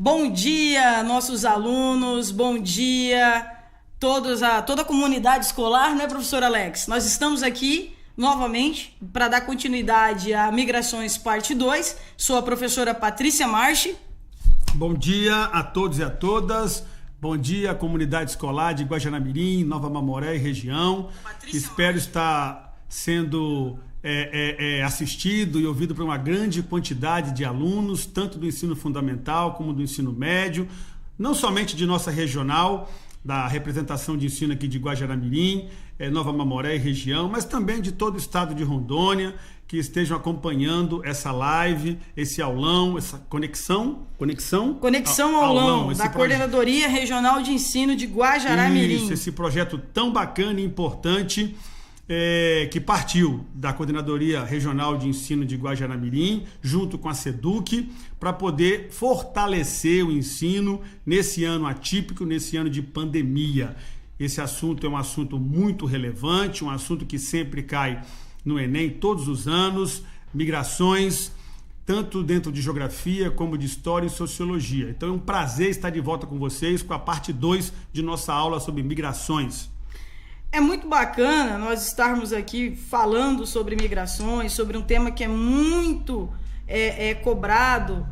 Bom dia, nossos alunos, bom dia toda a comunidade escolar, né, professor Alex? Nós estamos aqui novamente para dar continuidade a Migrações Parte 2. Sou a professora Patrícia Marchi. Bom dia a todos e a todas. Bom dia, comunidade escolar de Guajará-Mirim, Nova Mamoré e região. Espero estar sendo assistido e ouvido por uma grande quantidade de alunos, tanto do ensino fundamental como do ensino médio, não somente de nossa regional, da representação de ensino aqui de Guajará-Mirim, Nova Mamoré e região, mas também de todo o estado de Rondônia, que estejam acompanhando essa live, esse aulão, essa conexão aulão da Coordenadoria Regional de Ensino de Guajará-Mirim. Isso, esse projeto tão bacana e importante que partiu da Coordenadoria Regional de Ensino de Guajará-Mirim, junto com a SEDUC, para poder fortalecer o ensino nesse ano atípico, nesse ano de pandemia. Esse assunto é um assunto muito relevante, um assunto que sempre cai no Enem todos os anos, migrações, tanto dentro de geografia como de história e sociologia. Então é um prazer estar de volta com vocês com a parte 2 de nossa aula sobre migrações. É muito bacana nós estarmos aqui falando sobre migrações, sobre um tema que é muito cobrado,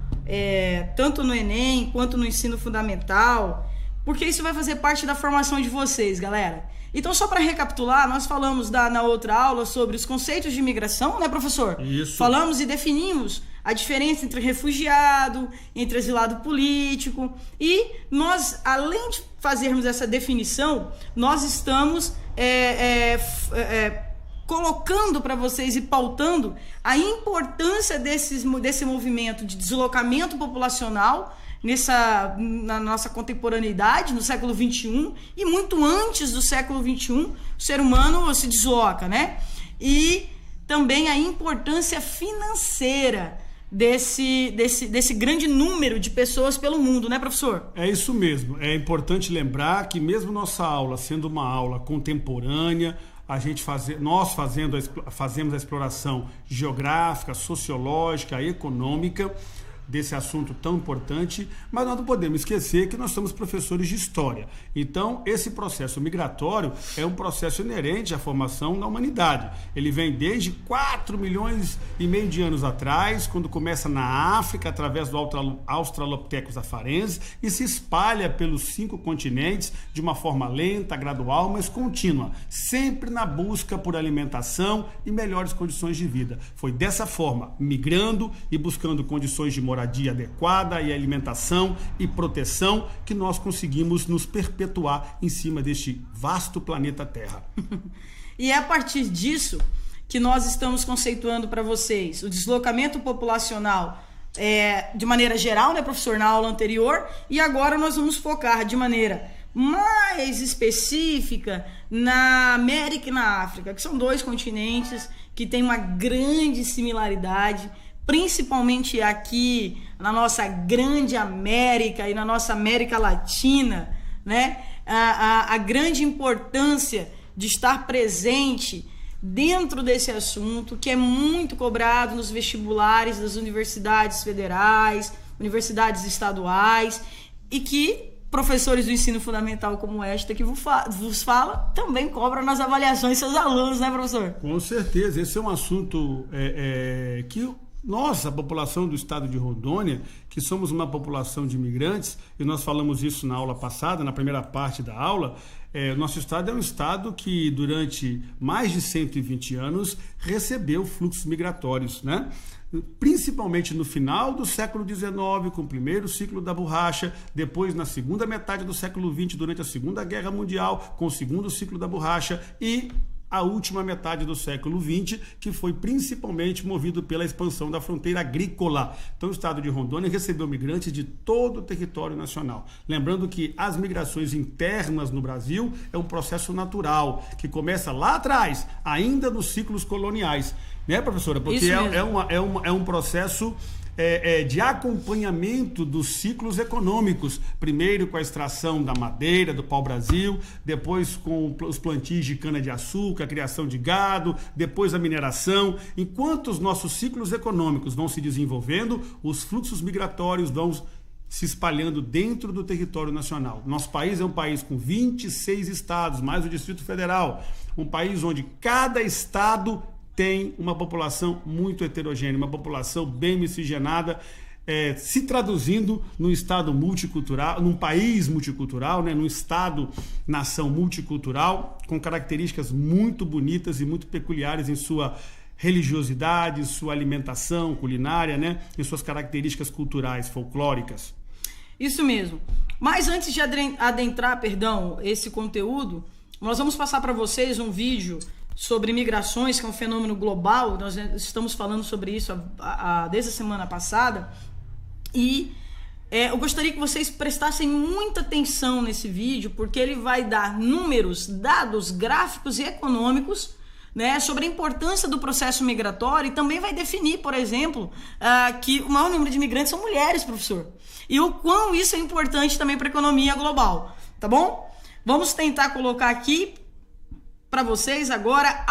tanto no Enem quanto no ensino fundamental, porque isso vai fazer parte da formação de vocês, galera. Então, só para recapitular, nós falamos na outra aula sobre os conceitos de imigração, né, professor? Isso. Falamos e definimos a diferença entre refugiado, entre exilado político, e nós, além de fazermos essa definição, nós estamos colocando para vocês e pautando a importância desse movimento de deslocamento populacional na nossa contemporaneidade, no século XXI, e muito antes do século XXI, o ser humano se desloca, né? E também a importância financeira desse grande número de pessoas pelo mundo, né, professor? É isso mesmo. É importante lembrar que mesmo nossa aula sendo uma aula contemporânea, nós fazemos a exploração geográfica, sociológica, econômica desse assunto tão importante, mas nós não podemos esquecer que nós somos professores de história. Então, esse processo migratório é um processo inerente à formação da humanidade. Ele vem desde 4,5 milhões de anos atrás, quando começa na África, através do Australopithecus afarensis, e se espalha pelos 5 continentes de uma forma lenta, gradual, mas contínua, sempre na busca por alimentação e melhores condições de vida. Foi dessa forma, migrando e buscando condições de moradia adequada e alimentação e proteção, que nós conseguimos nos perpetuar em cima deste vasto planeta Terra. E é a partir disso que nós estamos conceituando para vocês o deslocamento populacional de maneira geral, né, professor, na aula anterior, e agora nós vamos focar de maneira mais específica na América e na África, que são 2 continentes que têm uma grande similaridade, principalmente aqui na nossa grande América e na nossa América Latina, né? A grande importância de estar presente dentro desse assunto, que é muito cobrado nos vestibulares das universidades federais, universidades estaduais, e que professores do ensino fundamental como esta que vos fala, também cobram nas avaliações seus alunos, né, professor? Com certeza, esse é um assunto que nossa, a população do estado de Rondônia, que somos uma população de imigrantes, e nós falamos isso na aula passada, na primeira parte da aula, nosso estado é um estado que durante mais de 120 anos recebeu fluxos migratórios, né? Principalmente no final do século XIX, com o primeiro ciclo da borracha, depois na segunda metade do século XX, durante a Segunda Guerra Mundial, com o segundo ciclo da borracha, e a última metade do século XX, que foi principalmente movido pela expansão da fronteira agrícola. Então, o estado de Rondônia recebeu migrantes de todo o território nacional. Lembrando que as migrações internas no Brasil é um processo natural, que começa lá atrás, ainda nos ciclos coloniais. Né, professora? Porque é um processo de acompanhamento dos ciclos econômicos, primeiro com a extração da madeira, do pau-brasil, depois com os plantios de cana-de-açúcar, a criação de gado, depois a mineração. Enquanto os nossos ciclos econômicos vão se desenvolvendo, os fluxos migratórios vão se espalhando dentro do território nacional. Nosso país é um país com 26 estados, mais o Distrito Federal, um país onde cada estado tem uma população muito heterogênea, uma população bem miscigenada, se traduzindo num estado multicultural, num país multicultural, né, num estado-nação multicultural, com características muito bonitas e muito peculiares em sua religiosidade, sua alimentação culinária, né, em suas características culturais, folclóricas. Isso mesmo. Mas antes de adentrar, esse conteúdo, nós vamos passar para vocês um vídeo sobre migrações, que é um fenômeno global. Nós estamos falando sobre isso desde a semana passada. E eu gostaria que vocês prestassem muita atenção nesse vídeo, porque ele vai dar números, dados, gráficos e econômicos, né, sobre a importância do processo migratório, e também vai definir, por exemplo, que o maior número de imigrantes são mulheres, professor. E o quão isso é importante também para a economia global. Tá bom? Vamos tentar colocar aqui para vocês agora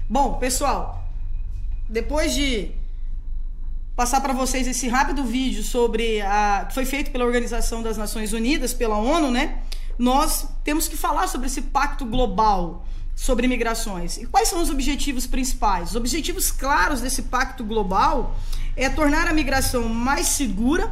Bom, pessoal, depois de passar para vocês esse rápido vídeo sobre que foi feito pela Organização das Nações Unidas, pela ONU, né? Nós temos que falar sobre esse pacto global sobre migrações. E quais são os objetivos principais? Os objetivos claros desse pacto global é tornar a migração mais segura,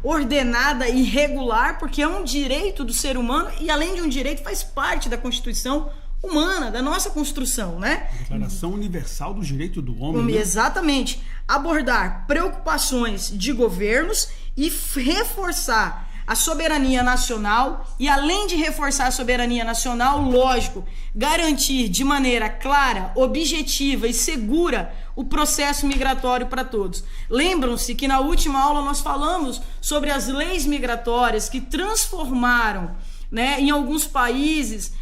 ordenada e regular, porque é um direito do ser humano e, além de um direito, faz parte da Constituição humana, da nossa construção, né? Declaração Universal do Direito do Homem. Né? Exatamente. Abordar preocupações de governos e reforçar a soberania nacional e, além de reforçar a soberania nacional, lógico, garantir de maneira clara, objetiva e segura o processo migratório para todos. Lembram-se que na última aula nós falamos sobre as leis migratórias que transformaram, né, em alguns países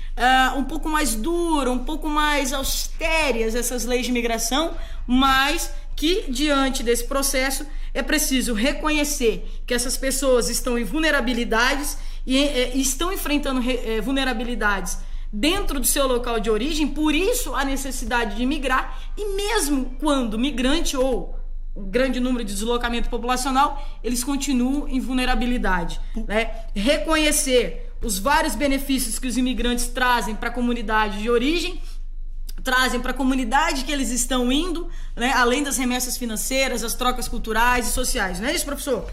um pouco mais dura, um pouco mais austerias essas leis de migração, mas que diante desse processo é preciso reconhecer que essas pessoas estão em vulnerabilidades e estão enfrentando vulnerabilidades dentro do seu local de origem, por isso a necessidade de migrar, e mesmo quando migrante ou um grande número de deslocamento populacional, eles continuam em vulnerabilidade, né? Reconhecer os vários benefícios que os imigrantes trazem para a comunidade de origem, trazem para a comunidade que eles estão indo, né? Além das remessas financeiras, as trocas culturais e sociais. Não é isso, professor?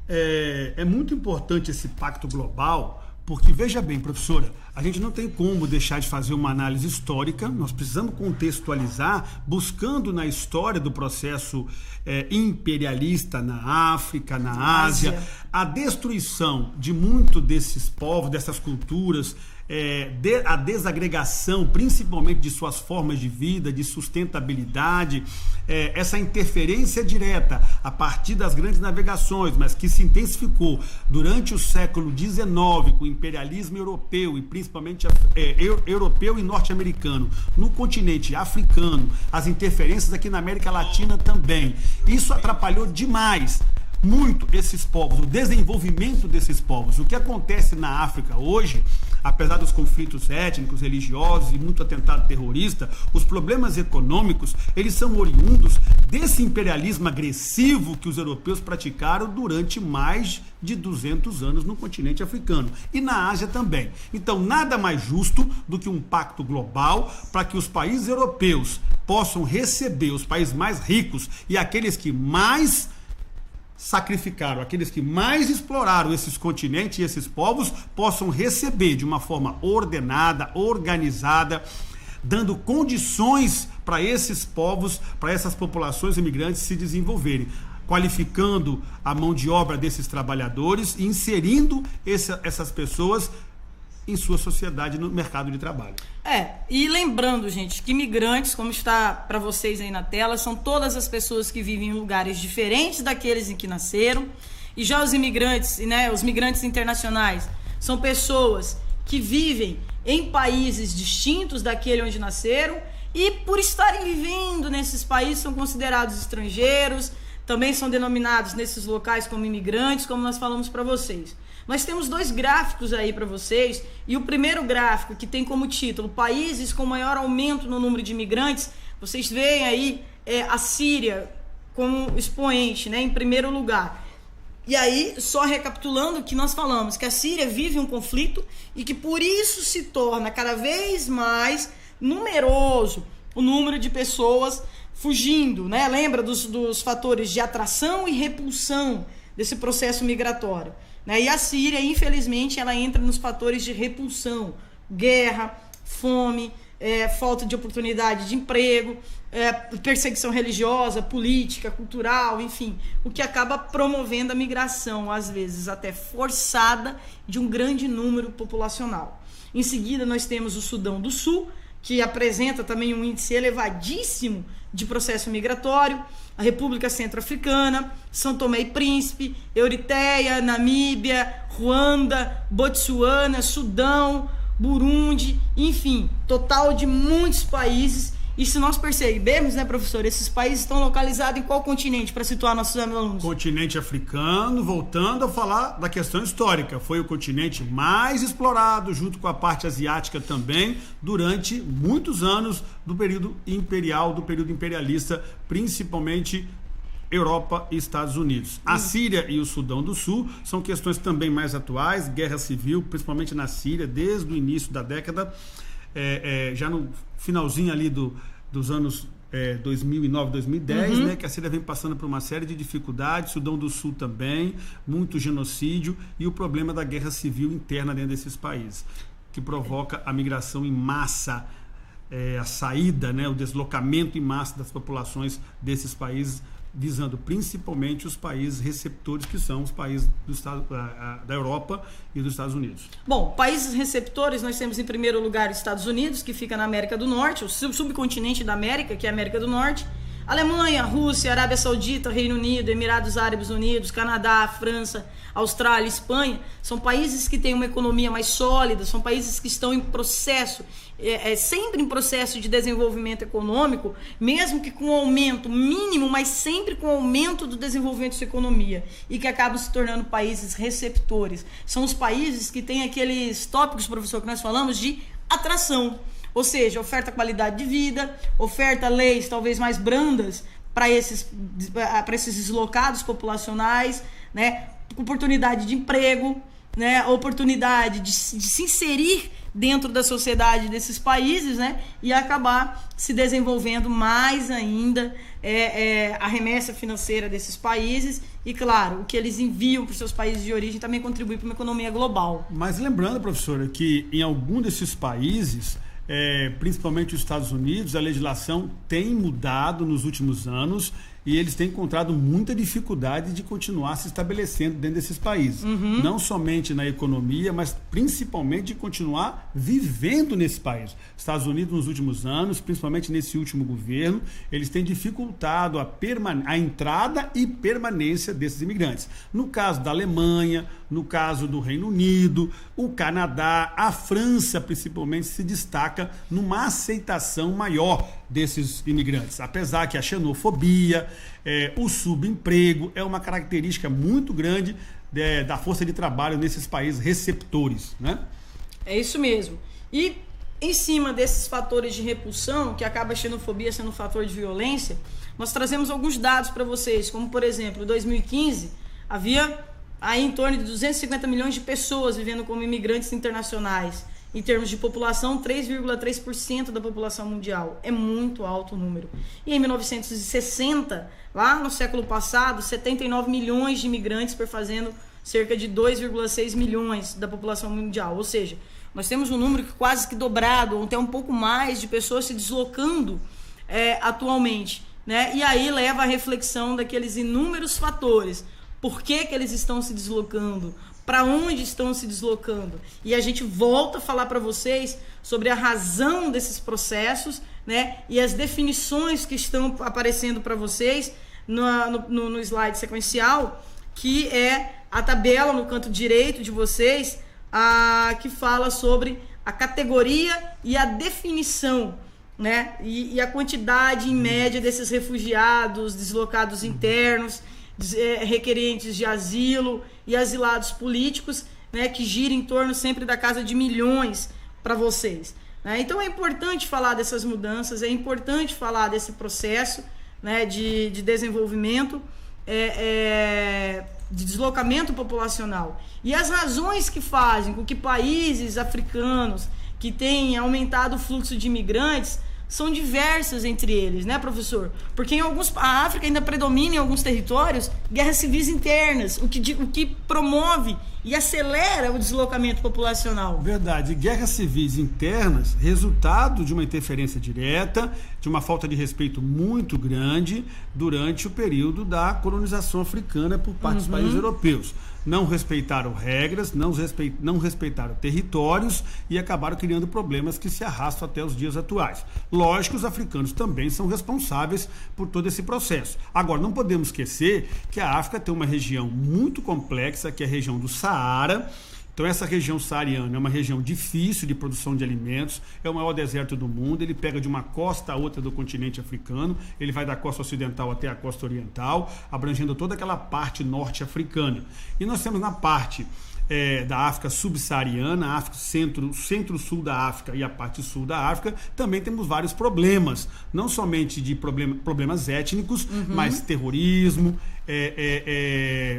É muito importante esse pacto global, Porque, veja bem, professora, a gente não tem como deixar de fazer uma análise histórica, nós precisamos contextualizar, buscando na história do processo imperialista na África, na Ásia, a destruição de muito desses povos, dessas culturas, a desagregação, principalmente de suas formas de vida, de sustentabilidade, essa interferência direta a partir das grandes navegações, mas que se intensificou durante o século XIX com o imperialismo europeu e principalmente europeu e norte-americano, no continente africano, as interferências aqui na América Latina também. Isso atrapalhou demais muito esses povos, o desenvolvimento desses povos. O que acontece na África hoje, apesar dos conflitos étnicos, religiosos e muito atentado terrorista, os problemas econômicos, eles são oriundos desse imperialismo agressivo que os europeus praticaram durante mais de 200 anos no continente africano e na Ásia também. Então, nada mais justo do que um pacto global para que os países europeus possam receber, os países mais ricos e aqueles que mais sacrificaram, aqueles que mais exploraram esses continentes e esses povos, possam receber de uma forma ordenada, organizada, dando condições para esses povos, para essas populações imigrantes se desenvolverem, qualificando a mão de obra desses trabalhadores e inserindo essas pessoas em sua sociedade no mercado de trabalho. E lembrando, gente, que imigrantes, como está para vocês aí na tela, são todas as pessoas que vivem em lugares diferentes daqueles em que nasceram. E já os imigrantes, né, os migrantes internacionais, são pessoas que vivem em países distintos daquele onde nasceram e, por estarem vivendo nesses países, são considerados estrangeiros, também são denominados nesses locais como imigrantes, como nós falamos para vocês. Nós temos 2 gráficos aí para vocês, e o primeiro gráfico, que tem como título Países com maior aumento no número de imigrantes, vocês veem aí a Síria como expoente, né, em primeiro lugar. E aí, só recapitulando que nós falamos, que a Síria vive um conflito e que por isso se torna cada vez mais numeroso o número de pessoas fugindo, né? Lembra dos fatores de atração e repulsão desse processo migratório. E a Síria, infelizmente, ela entra nos fatores de repulsão, guerra, fome, falta de oportunidade de emprego, perseguição religiosa, política, cultural, enfim, o que acaba promovendo a migração, às vezes até forçada, de um grande número populacional. Em seguida, nós temos o Sudão do Sul, que apresenta também um índice elevadíssimo de processo migratório, a República Centro-Africana, São Tomé e Príncipe, Eritreia, Namíbia, Ruanda, Botsuana, Sudão, Burundi, enfim, total de muitos países. E se nós percebermos, né, professor, esses países estão localizados em qual continente, para situar nossos alunos? Continente africano, voltando a falar da questão histórica. Foi o continente mais explorado, junto com a parte asiática também, durante muitos anos do período imperial, do período imperialista, principalmente Europa e Estados Unidos. A Síria e o Sudão do Sul são questões também mais atuais, guerra civil, principalmente na Síria, desde o início da década, já no finalzinho ali dos anos 2009, 2010, né, que a Síria vem passando por uma série de dificuldades, Sudão do Sul também, muito genocídio e o problema da guerra civil interna dentro desses países, que provoca a migração em massa, a saída, né, o deslocamento em massa das populações desses países, visando principalmente os países receptores, que são os países da Europa e dos Estados Unidos. Bom, países receptores, nós temos em primeiro lugar Estados Unidos, que fica na América do Norte, o subcontinente da América, que é a América do Norte, Alemanha, Rússia, Arábia Saudita, Reino Unido, Emirados Árabes Unidos, Canadá, França, Austrália, Espanha, são países que têm uma economia mais sólida, são países que estão em processo, sempre em processo de desenvolvimento econômico, mesmo que com aumento mínimo, mas sempre com aumento do desenvolvimento da sua economia, e que acabam se tornando países receptores. São os países que têm aqueles tópicos, professor, que nós falamos de atração. Ou seja, oferta qualidade de vida, oferta leis talvez mais brandas para esses deslocados populacionais, né? Oportunidade de emprego, né, a oportunidade de se inserir dentro da sociedade desses países, né, e acabar se desenvolvendo mais ainda a remessa financeira desses países e, claro, o que eles enviam para os seus países de origem também contribui para uma economia global. Mas lembrando, professora, que em algum desses países, principalmente os Estados Unidos, a legislação tem mudado nos últimos anos e eles têm encontrado muita dificuldade de continuar se estabelecendo dentro desses países. Não somente na economia, mas principalmente de continuar vivendo nesse país. Estados Unidos, nos últimos anos, principalmente nesse último governo, eles têm dificultado a entrada e permanência desses imigrantes. No caso da Alemanha, no caso do Reino Unido, o Canadá, a França, principalmente, se destaca numa aceitação maior desses imigrantes. Apesar que a xenofobia, o subemprego é uma característica muito grande da força de trabalho nesses países receptores, né? É isso mesmo. E em cima desses fatores de repulsão, que acaba a xenofobia sendo um fator de violência, nós trazemos alguns dados para vocês, como por exemplo, em 2015 havia aí em torno de 250 milhões de pessoas vivendo como imigrantes internacionais. Em termos de população, 3,3% da população mundial. É muito alto o número. E em 1960, lá no século passado, 79 milhões de imigrantes perfazendo cerca de 2,6 milhões da população mundial. Ou seja, nós temos um número que quase que dobrado, ou até um pouco mais de pessoas se deslocando atualmente, né? E aí leva à reflexão daqueles inúmeros fatores. Por que eles estão se deslocando? Para onde estão se deslocando? E a gente volta a falar para vocês sobre a razão desses processos, né? E as definições que estão aparecendo para vocês no slide sequencial, que é a tabela no canto direito de vocês, que fala sobre a categoria e a definição, né? E a quantidade em média desses refugiados, deslocados internos, requerentes de asilo e asilados políticos, né, que gira em torno sempre da casa de milhões para vocês, né? Então é importante falar dessas mudanças, é importante falar desse processo, né, de desenvolvimento, de deslocamento populacional e as razões que fazem com que países africanos que têm aumentado o fluxo de imigrantes são diversas entre eles, né, professor? Porque a África ainda predomina em alguns territórios guerras civis internas, o que promove e acelera o deslocamento populacional. Verdade. Guerras civis internas, resultado de uma interferência direta, de uma falta de respeito muito grande durante o período da colonização africana por parte dos países europeus. Não respeitaram regras, não respeitaram territórios e acabaram criando problemas que se arrastam até os dias atuais. Lógico, os africanos também são responsáveis por todo esse processo. Agora, não podemos esquecer que a África tem uma região muito complexa, que é a região do Saara. Então essa região saariana é uma região difícil de produção de alimentos, é o maior deserto do mundo, ele pega de uma costa a outra do continente africano, ele vai da costa ocidental até a costa oriental, abrangendo toda aquela parte norte-africana. E nós temos na parte da África subsaariana, a África centro-sul da África e a parte sul da África, também temos vários problemas, não somente de problemas étnicos, mas terrorismo,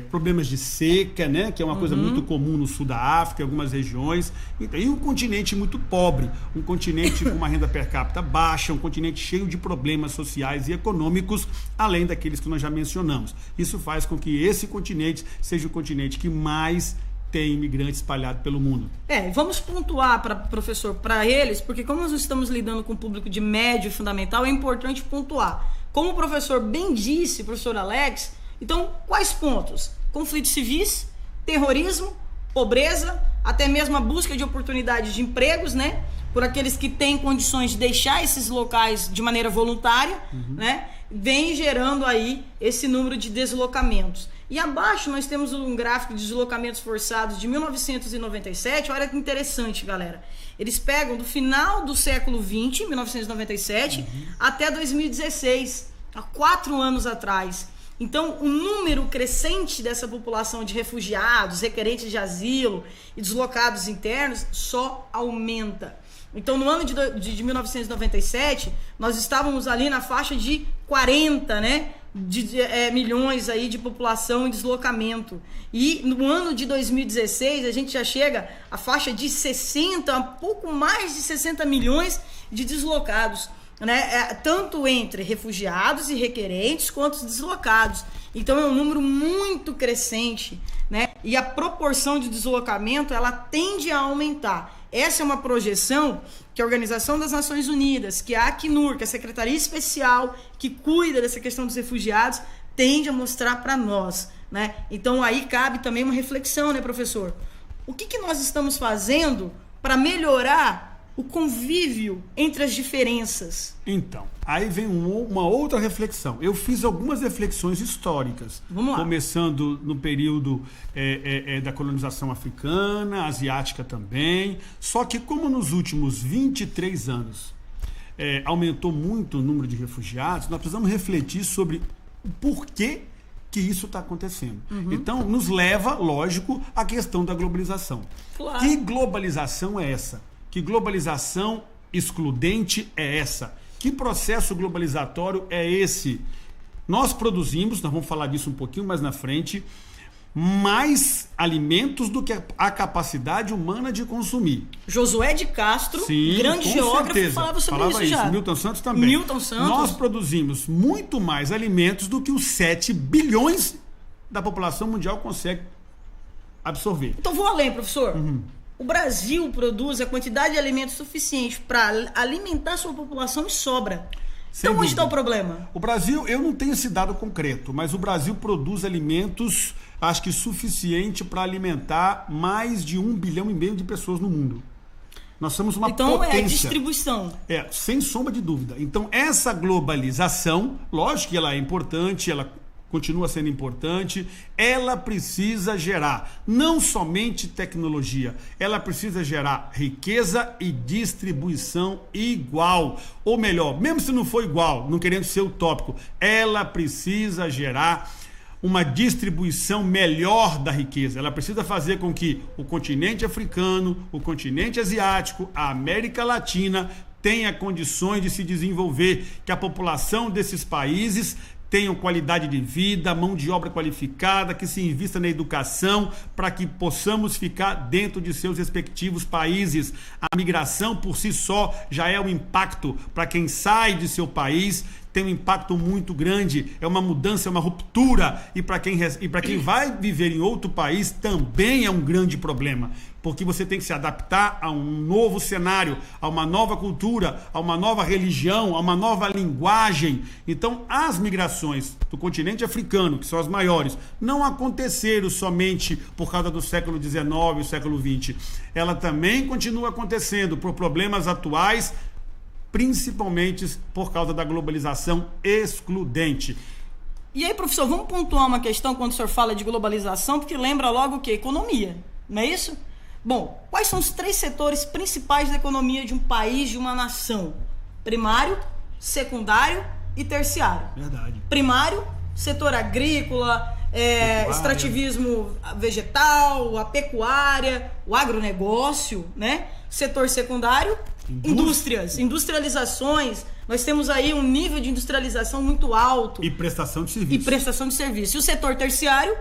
problemas de seca, né, que é uma coisa muito comum no sul da África, em algumas regiões, e um continente muito pobre, um continente com uma renda per capita baixa, um continente cheio de problemas sociais e econômicos, além daqueles que nós já mencionamos. Isso faz com que esse continente seja o continente que mais tem imigrante espalhado pelo mundo. Vamos pontuar, professor, para eles, porque como nós estamos lidando com o público de médio e fundamental, é importante pontuar. Como o professor bem disse, professor Alex, então, quais pontos? Conflitos civis, terrorismo, pobreza, até mesmo a busca de oportunidades de empregos, né? Por aqueles que têm condições de deixar esses locais de maneira voluntária, né? Vem gerando aí esse número de deslocamentos. E abaixo nós temos um gráfico de deslocamentos forçados de 1997. Olha que interessante, galera. Eles pegam do final do século XX, 1997, até 2016, há 4 anos atrás. Então, o número crescente dessa população de refugiados, requerentes de asilo e deslocados internos só aumenta. Então, no ano de 1997, nós estávamos ali na faixa de 40, né, milhões aí de população em deslocamento. E no ano de 2016, a gente já chega à faixa de 60, um pouco mais de 60 milhões de deslocados, né, tanto entre refugiados e requerentes quanto os deslocados. Então é um número muito crescente, né? E a proporção de deslocamento ela tende a aumentar. Essa é uma projeção que a Organização das Nações Unidas, que a Acnur, que é a Secretaria Especial que cuida dessa questão dos refugiados, tende a mostrar para nós, né? Então aí cabe também uma reflexão, né, professor? O que nós estamos fazendo para melhorar o convívio entre as diferenças? Então, aí vem uma outra reflexão. Eu fiz algumas reflexões históricas. Vamos lá. Começando no período da colonização africana, asiática também. Só que como nos últimos 23 anos aumentou muito o número de refugiados, nós precisamos refletir sobre o porquê que isso está acontecendo. Então, nos leva, lógico, à questão da globalização. Claro. Que globalização é essa? Que globalização excludente é essa? Que processo globalizatório é esse? Nós produzimos, nós vamos falar disso um pouquinho mais na frente, mais alimentos do que a capacidade humana de consumir. Josué de Castro, Sim, grande geógrafo, certeza. falava sobre isso já. Milton Santos também. Milton Santos. Nós produzimos muito mais alimentos do que os 7 bilhões da população mundial consegue absorver. Então vou além, professor. O Brasil produz a quantidade de alimentos suficiente para alimentar sua população e sobra. Então onde está o problema? O Brasil, eu não tenho esse dado concreto, mas o Brasil produz alimentos, acho que suficiente para alimentar mais de 1,5 bilhão de pessoas no mundo. Nós somos uma potência. Então é a distribuição. Sem sombra de dúvida. Então essa globalização, lógico que ela é importante, ela continua sendo importante, ela precisa gerar não somente tecnologia, ela precisa gerar riqueza e distribuição igual. Ou melhor, mesmo se não for igual, não querendo ser utópico, ela precisa gerar uma distribuição melhor da riqueza. Ela precisa fazer com que o continente africano, o continente asiático, a América Latina tenha condições de se desenvolver, que a população desses países tenham qualidade de vida, mão de obra qualificada, que se invista na educação para que possamos ficar dentro de seus respectivos países. A migração por si só já é um impacto para quem sai de seu país, tem um impacto muito grande, é uma mudança, é uma ruptura, e para quem vai viver em outro país também é um grande problema, porque você tem que se adaptar a um novo cenário, a uma nova cultura, a uma nova religião, a uma nova linguagem. Então, as migrações do continente africano, que são as maiores, não aconteceram somente por causa do século XIX e século XX. Ela também continua acontecendo por problemas atuais, principalmente por causa da globalização excludente. E aí, professor, vamos pontuar uma questão quando o senhor fala de globalização, porque lembra logo o quê? Economia, não é isso? Bom, quais são os 3 setores principais da economia de um país, de uma nação? Primário, secundário e terciário. Verdade. Primário, setor agrícola, extrativismo vegetal, a pecuária, o agronegócio, né? Setor secundário, indústrias, industrializações. Nós temos aí um nível de industrialização muito alto. E prestação de serviço. E o setor terciário,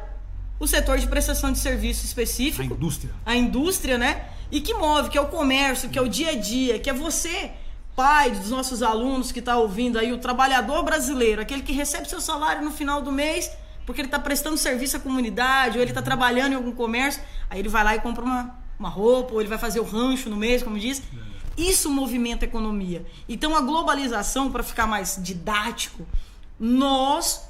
o setor de prestação de serviço específico. A indústria, né? E que move, que é o comércio, que é o dia a dia, que é você, pai dos nossos alunos que está ouvindo aí, o trabalhador brasileiro, aquele que recebe seu salário no final do mês, porque ele está prestando serviço à comunidade, ou ele está trabalhando em algum comércio, aí ele vai lá e compra uma roupa, ou ele vai fazer o rancho no mês, como diz. Isso movimenta a economia. Então a globalização, para ficar mais didático, nós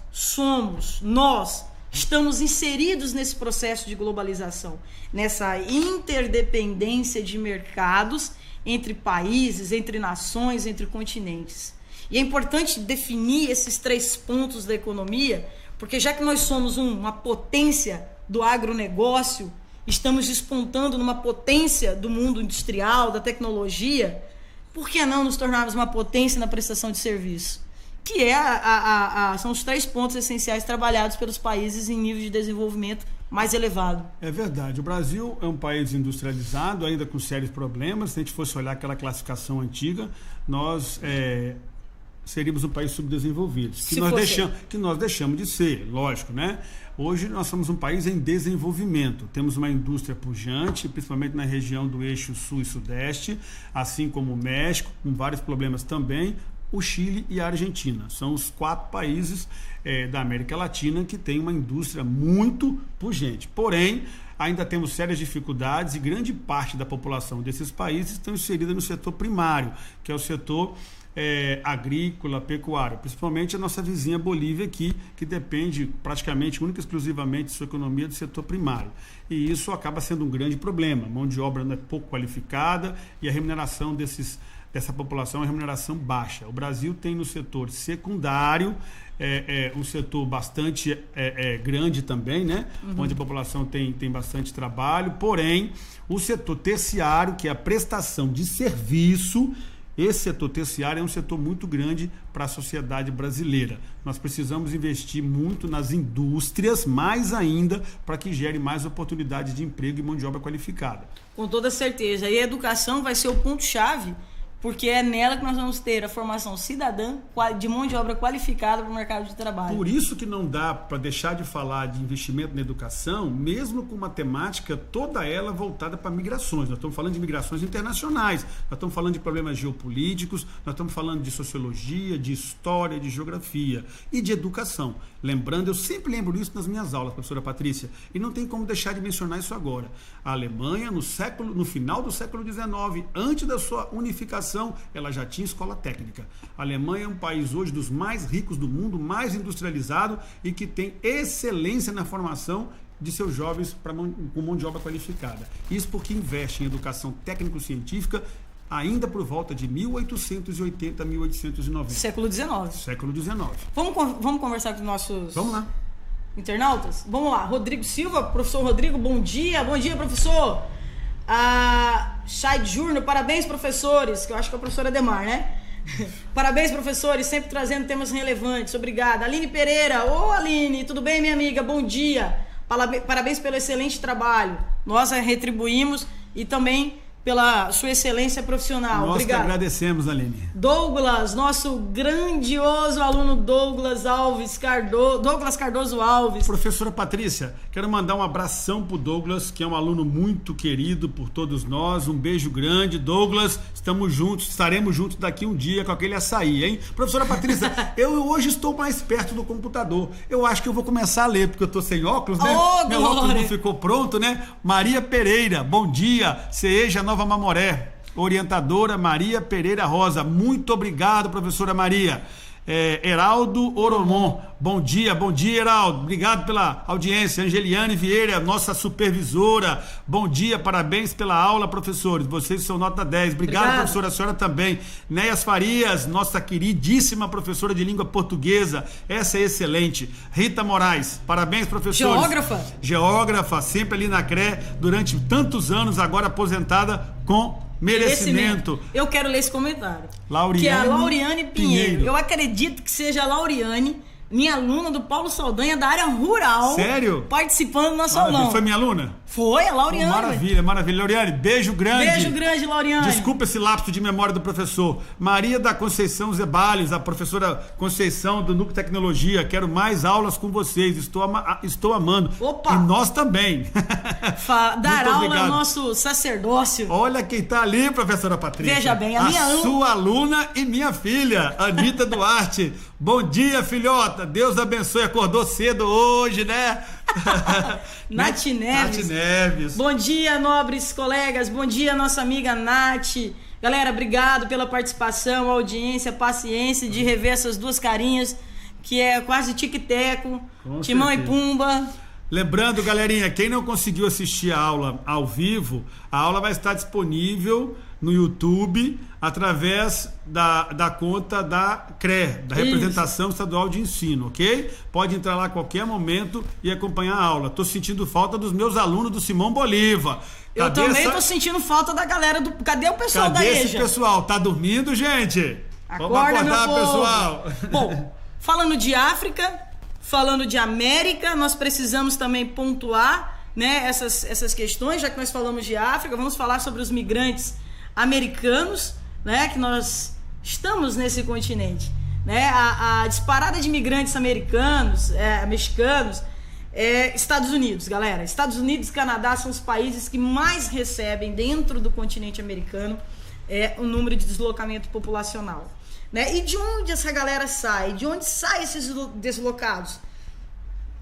estamos inseridos nesse processo de globalização, nessa interdependência de mercados entre países, entre nações, entre continentes. E é importante definir esses 3 pontos da economia, porque já que nós somos uma potência do agronegócio, estamos despontando numa potência do mundo industrial, da tecnologia, por que não nos tornarmos uma potência na prestação de serviço? Que são os 3 pontos essenciais trabalhados pelos países em nível de desenvolvimento mais elevado. É verdade. O Brasil é um país industrializado, ainda com sérios problemas. Se a gente fosse olhar aquela classificação antiga, nós seríamos um país subdesenvolvido. Que nós deixamos de ser, lógico, né? Hoje nós somos um país em desenvolvimento. Temos uma indústria pujante, principalmente na região do eixo sul e sudeste, assim como o México, com vários problemas também. O Chile e a Argentina. São os 4 países da América Latina que têm uma indústria muito pujante. Porém, ainda temos sérias dificuldades e grande parte da população desses países estão inserida no setor primário, que é o setor agrícola, pecuário. Principalmente a nossa vizinha Bolívia aqui, que depende praticamente, única e exclusivamente de sua economia do setor primário. E isso acaba sendo um grande problema. A mão de obra não é pouco qualificada e a remuneração dessa população é remuneração baixa. O Brasil tem no setor secundário um setor bastante grande também, né? Onde a população tem bastante trabalho, porém o setor terciário, que é a prestação de serviço, esse setor terciário é um setor muito grande para a sociedade brasileira. Nós precisamos investir muito nas indústrias, mais ainda, para que gere mais oportunidades de emprego e mão de obra qualificada. Com toda certeza. E a educação vai ser o ponto-chave, porque é nela que nós vamos ter a formação cidadã de mão de obra qualificada para o mercado de trabalho. Por isso que não dá para deixar de falar de investimento na educação, mesmo com uma temática toda ela voltada para migrações. Nós estamos falando de migrações internacionais, nós estamos falando de problemas geopolíticos, nós estamos falando de sociologia, de história, de geografia e de educação. Lembrando, eu sempre lembro isso nas minhas aulas, professora Patrícia, e não tem como deixar de mencionar isso agora. A Alemanha, no final do século XIX, antes da sua unificação, ela já tinha escola técnica. A Alemanha é um país hoje dos mais ricos do mundo, mais industrializado e que tem excelência na formação de seus jovens com mão de obra qualificada. Isso porque investe em educação técnico-científica ainda por volta de 1880, 1890. Século XIX. Século XIX. Vamos conversar com os nossos internautas? Vamos lá. Rodrigo Silva, professor Rodrigo, bom dia. Bom dia, professor. Chay Júnior, parabéns, professores, que eu acho que é a professora Demar, né? Parabéns, professores, sempre trazendo temas relevantes, obrigada. Aline Pereira, Aline, tudo bem, minha amiga? Bom dia, parabéns pelo excelente trabalho, nós retribuímos e também pela sua excelência profissional. Nós obrigado. Que agradecemos, Aline. Douglas, nosso grandioso aluno Douglas Cardoso Alves. Professora Patrícia, quero mandar um abração pro Douglas, que é um aluno muito querido por todos nós. Um beijo grande, Douglas. Estamos juntos, estaremos juntos daqui um dia com aquele açaí, hein? Professora Patrícia, eu hoje estou mais perto do computador. Eu acho que eu vou começar a ler, porque eu tô sem óculos, né? Meu óculos não ficou pronto, né? Maria Pereira, bom dia. Seja Nova Mamoré, orientadora Maria Pereira Rosa. Muito obrigado, professora Maria. Heraldo Oromon, bom dia, Heraldo, obrigado pela audiência. Angeliane Vieira, nossa supervisora, bom dia, parabéns pela aula, professores, vocês são nota 10, obrigado. Professora, a senhora também. Néias Farias, nossa queridíssima professora de língua portuguesa, essa é excelente. Rita Moraes, parabéns, professores. Geógrafa, sempre ali na CRE, durante tantos anos, agora aposentada com merecimento. Eu quero ler esse comentário. Lauriane, que é a Lauriane Pinheiro. Eu acredito que seja a Lauriane, minha aluna do Paulo Saldanha, da área rural. Sério? Participando do nosso aulão. Foi minha aluna? Foi, a Lauriane. Maravilha. Lauriane, beijo grande. Beijo grande, Lauriane. Desculpa esse lapso de memória do professor. Maria da Conceição Zebalhos, a professora Conceição do Núcleo Tecnologia. Quero mais aulas com vocês. Estou amando. Opa! E nós também. Dar aula é o nosso sacerdócio. Olha quem está ali, professora Patrícia. Veja bem, a minha sua aluna e minha filha, Anitta Duarte. Bom dia, filhota. Deus abençoe. Acordou cedo hoje, né? Nath Neves. Bom dia, nobres colegas. Bom dia, nossa amiga Nath. Galera, obrigado pela participação, audiência, paciência de rever essas duas carinhas, que é quase tic-teco, Timão e Pumba. Lembrando, galerinha, quem não conseguiu assistir a aula ao vivo, a aula vai estar disponível no YouTube através da conta da CRE, da Representação Estadual de Ensino, ok? Pode entrar lá a qualquer momento e acompanhar a aula. Tô sentindo falta dos meus alunos do Simão Bolívar. Eu também tô sentindo falta da galera do... Cadê o pessoal da EJA? Cadê esse pessoal? Tá dormindo, gente? Acorda, vamos acordar, meu pessoal. Bom, falando de África, falando de América, nós precisamos também pontuar, né, essas questões, já que nós falamos de África, vamos falar sobre os migrantes americanos, né, que nós estamos nesse continente, né, a disparada de imigrantes americanos, mexicanos, Estados Unidos, galera. Estados Unidos e Canadá são os países que mais recebem dentro do continente americano o número de deslocamento populacional, né? E de onde essa galera sai? De onde saem esses deslocados?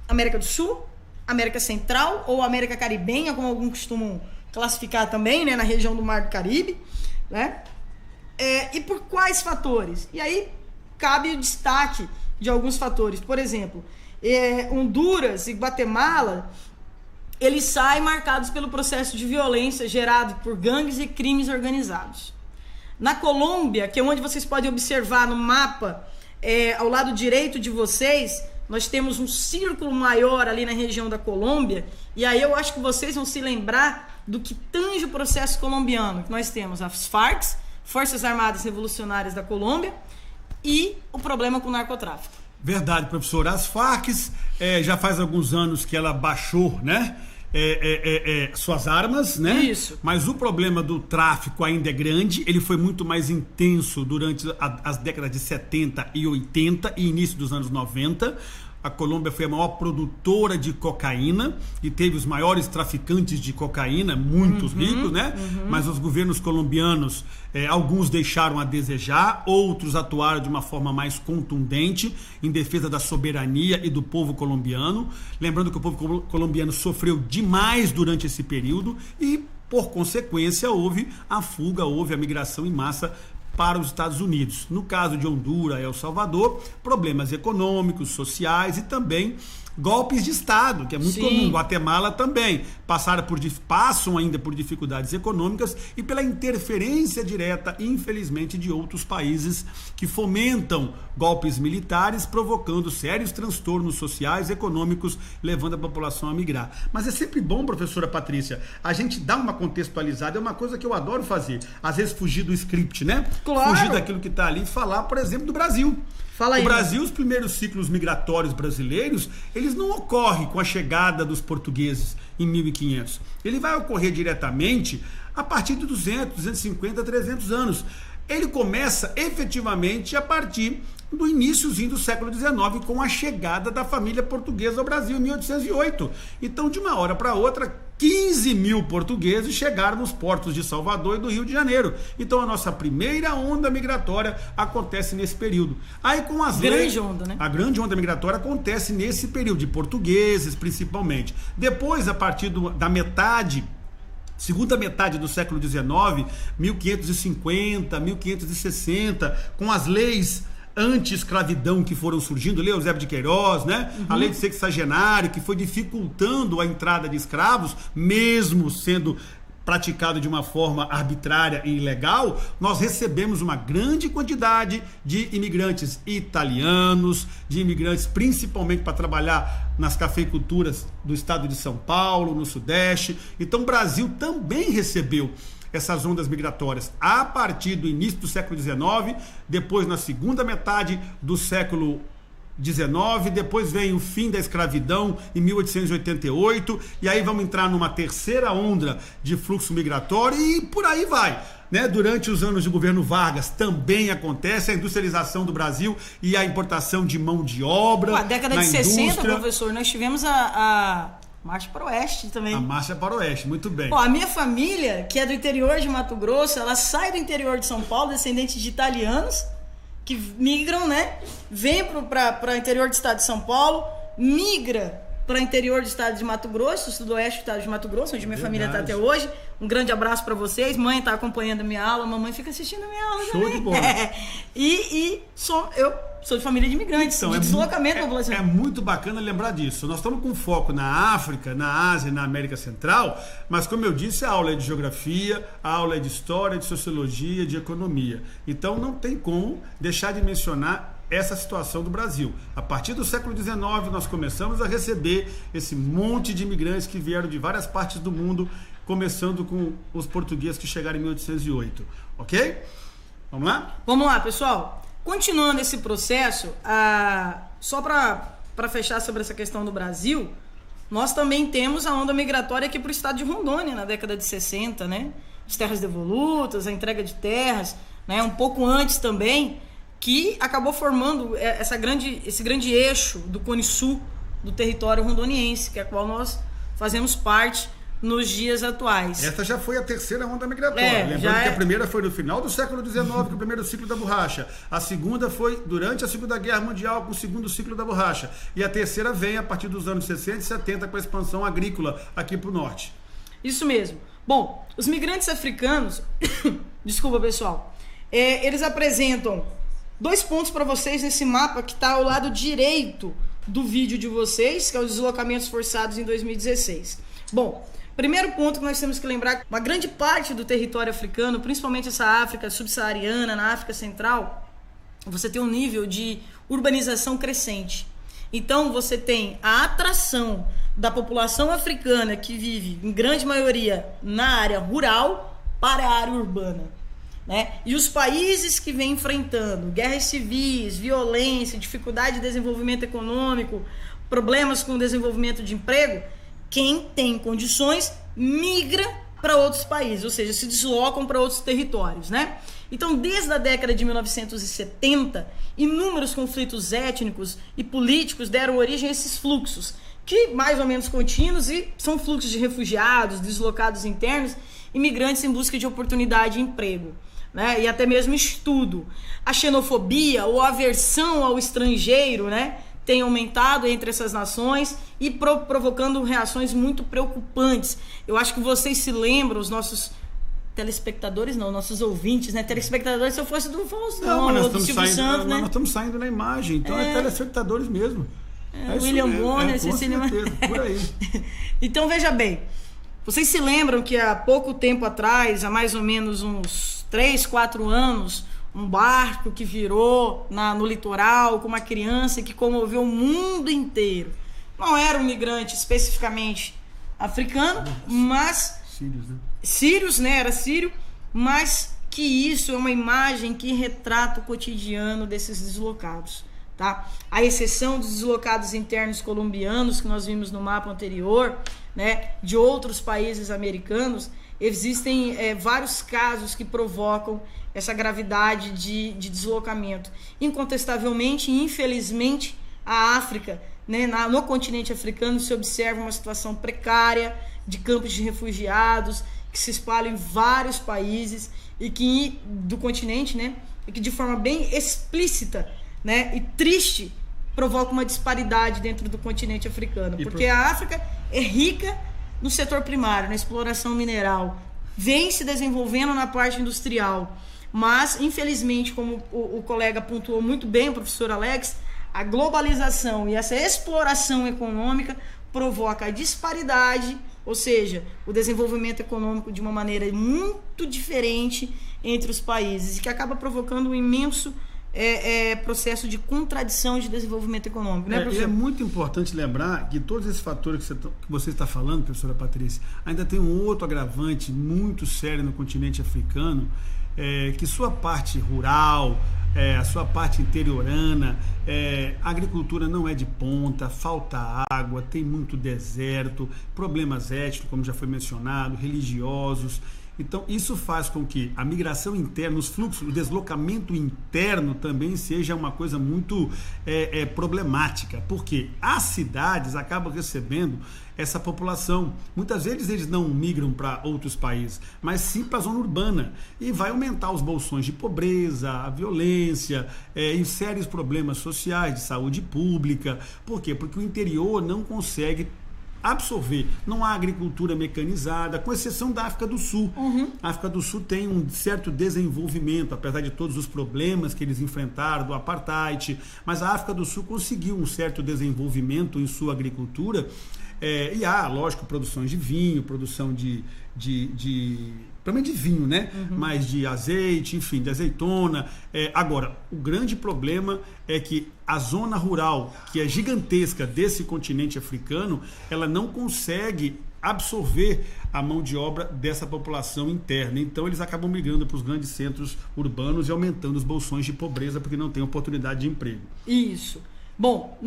América do Sul, América Central ou América Caribenha, como alguns costumam classificar também, né? Na região do Mar do Caribe, né? E por quais fatores? E aí cabe o destaque de alguns fatores. Por exemplo, Honduras e Guatemala, eles saem marcados pelo processo de violência gerado por gangues e crimes organizados. Na Colômbia, que é onde vocês podem observar no mapa, ao lado direito de vocês, nós temos um círculo maior ali na região da Colômbia, e aí eu acho que vocês vão se lembrar do que tange o processo colombiano. Nós temos as Farc, Forças Armadas Revolucionárias da Colômbia, e o problema com o narcotráfico. Verdade, professor. As Farc já faz alguns anos que ela baixou, né? Suas armas, né? Isso. Mas o problema do tráfico ainda é grande. Ele foi muito mais intenso durante as décadas de 70 e 80 e início dos anos 90. A Colômbia foi a maior produtora de cocaína e teve os maiores traficantes de cocaína, muitos ricos, né? Mas os governos colombianos, alguns deixaram a desejar, outros atuaram de uma forma mais contundente em defesa da soberania e do povo colombiano. Lembrando que o povo colombiano sofreu demais durante esse período e, por consequência, houve a fuga, houve a migração em massa para os Estados Unidos. No caso de Honduras e El Salvador, problemas econômicos, sociais e também golpes de Estado, que é muito comum. Guatemala também passam ainda por dificuldades econômicas e pela interferência direta, infelizmente, de outros países que fomentam golpes militares, provocando sérios transtornos sociais, econômicos, levando a população a migrar. Mas é sempre bom, professora Patrícia, a gente dar uma contextualizada, é uma coisa que eu adoro fazer, às vezes fugir do script, né? Claro. Fugir daquilo que está ali e falar, por exemplo, do Brasil. Fala aí. O Brasil, os primeiros ciclos migratórios brasileiros, eles não ocorrem com a chegada dos portugueses em 1500. Ele vai ocorrer diretamente a partir de 200, 250, 300 anos. Ele começa efetivamente a partir do iníciozinho do século XIX, com a chegada da família portuguesa ao Brasil em 1808. Então, de uma hora para outra, 15 mil portugueses chegaram nos portos de Salvador e do Rio de Janeiro. Então, a nossa primeira onda migratória acontece nesse período. Aí, com as grande onda, né? A grande onda migratória acontece nesse período, de portugueses, principalmente. Depois, a partir da segunda metade do século XIX, 1550, 1560, com as leis anti-escravidão que foram surgindo, lei Eusébio de Queiroz, né? A lei de sexagenário, que foi dificultando a entrada de escravos, mesmo sendo praticado de uma forma arbitrária e ilegal. Nós recebemos uma grande quantidade de imigrantes italianos, de imigrantes principalmente para trabalhar nas cafeiculturas do estado de São Paulo, no Sudeste. Então o Brasil também recebeu essas ondas migratórias a partir do início do século XIX, depois na segunda metade do século XIX, depois vem o fim da escravidão em 1888, e aí vamos entrar numa terceira onda de fluxo migratório e por aí vai, né? Durante os anos de governo Vargas também acontece a industrialização do Brasil e a importação de mão de obra. A década de 60, professor, nós tivemos a Marcha para o Oeste também. A Marcha para o Oeste, muito bem. A minha família, que é do interior de Mato Grosso, ela sai do interior de São Paulo, descendente de italianos, que migram, né? Vem para o interior do estado de São Paulo, migra para o interior do estado de Mato Grosso, sudoeste do estado de Mato Grosso, onde minha família está até hoje. Um grande abraço para vocês. Mãe está acompanhando a minha aula, mamãe fica assistindo a minha aula Show também. De bola. Eu sou de família de imigrantes, então, de deslocamento populacional. É muito bacana lembrar disso. Nós estamos com foco na África, na Ásia e na América Central, mas como eu disse, a aula é de geografia, a aula é de história, de sociologia, de economia. Então não tem como deixar de mencionar essa situação do Brasil. A partir do século XIX, nós começamos a receber esse monte de imigrantes que vieram de várias partes do mundo, começando com os portugueses que chegaram em 1808. Ok? Vamos lá? Vamos lá, pessoal. Continuando esse processo, só para para fechar sobre essa questão do Brasil, nós também temos a onda migratória aqui para o estado de Rondônia, na década de 60, né? As terras devolutas, a entrega de terras, né? Um pouco antes também, que acabou formando esse grande eixo do Cone Sul do território rondoniense, que é a qual nós fazemos parte nos dias atuais. Essa já foi a terceira onda migratória. Lembrando que a primeira foi no final do século XIX, com o primeiro ciclo da borracha. A segunda foi durante a Segunda Guerra Mundial, com o segundo ciclo da borracha. E a terceira vem a partir dos anos 60 e 70, com a expansão agrícola aqui para o norte. Isso mesmo. Bom, os migrantes africanos, desculpa pessoal, eles apresentam 2 pontos para vocês nesse mapa que está ao lado direito do vídeo de vocês, que é os deslocamentos forçados em 2016. Bom, primeiro ponto que nós temos que lembrar, uma grande parte do território africano, principalmente essa África subsaariana, na África Central, você tem um nível de urbanização crescente. Então você tem a atração da população africana que vive, em grande maioria, na área rural para a área urbana, né? E os países que vêm enfrentando guerras civis, violência, dificuldade de desenvolvimento econômico, problemas com o desenvolvimento de emprego, quem tem condições migra para outros países, ou seja, se deslocam para outros territórios, né? Então, desde a década de 1970, inúmeros conflitos étnicos e políticos deram origem a esses fluxos, que mais ou menos contínuos, e são fluxos de refugiados, deslocados internos, imigrantes em busca de oportunidade de emprego, né? E até mesmo estudo. A xenofobia ou a aversão ao estrangeiro, né, tem aumentado entre essas nações e provocando reações muito preocupantes. Eu acho que vocês se lembram, os nossos telespectadores, não, nossos ouvintes, né? Telespectadores, se eu fosse do Faustão ou do Silvio Santos, né? Nós estamos saindo na imagem, então é telespectadores mesmo. William Bonner, Cecília... por aí. Então, veja bem, vocês se lembram que há pouco tempo atrás, há mais ou menos uns 3, 4 anos, um barco que virou no litoral com uma criança que comoveu o mundo inteiro. Não era um migrante especificamente africano, mas... Sírios, né? Era sírio, mas que isso é uma imagem que retrata o cotidiano desses deslocados, tá? À exceção dos deslocados internos colombianos que nós vimos no mapa anterior, né? De outros países americanos, existem vários casos que provocam essa gravidade de deslocamento. Incontestavelmente, infelizmente, a África, né, no continente africano, se observa uma situação precária de campos de refugiados que se espalham em vários países e que do continente, né, e que de forma bem explícita, né, e triste provoca uma disparidade dentro do continente africano, porque a África é rica no setor primário, na exploração mineral, vem se desenvolvendo na parte industrial, mas infelizmente, como o colega pontuou muito bem, o professor Alex, a globalização e essa exploração econômica provoca a disparidade, ou seja, o desenvolvimento econômico de uma maneira muito diferente entre os países e que acaba provocando um imenso processo de contradição de desenvolvimento econômico, né, professor? É muito importante lembrar que todos esses fatores que você está falando, professora Patrícia, ainda tem um outro agravante muito sério no continente africano, que sua parte rural, a sua parte interiorana, a agricultura não é de ponta, falta água, tem muito deserto, problemas étnicos, como já foi mencionado, religiosos. Então, isso faz com que a migração interna, os fluxos, o deslocamento interno também seja uma coisa muito problemática, porque as cidades acabam recebendo essa população. Muitas vezes eles não migram para outros países, mas sim para a zona urbana, e vai aumentar os bolsões de pobreza, a violência, e sérios problemas sociais, de saúde pública. Por quê? Porque o interior não consegue absorver, não há agricultura mecanizada, com exceção da África do Sul. A África do Sul tem um certo desenvolvimento, apesar de todos os problemas que eles enfrentaram, do apartheid, mas a África do Sul conseguiu um certo desenvolvimento em sua agricultura, e há, lógico, produções de vinho, produção também de vinho, né? Mas de azeite, enfim, de azeitona. Agora, o grande problema é que a zona rural, que é gigantesca desse continente africano, ela não consegue absorver a mão de obra dessa população interna. Então, eles acabam migrando para os grandes centros urbanos e aumentando os bolsões de pobreza porque não tem oportunidade de emprego. Isso. Bom,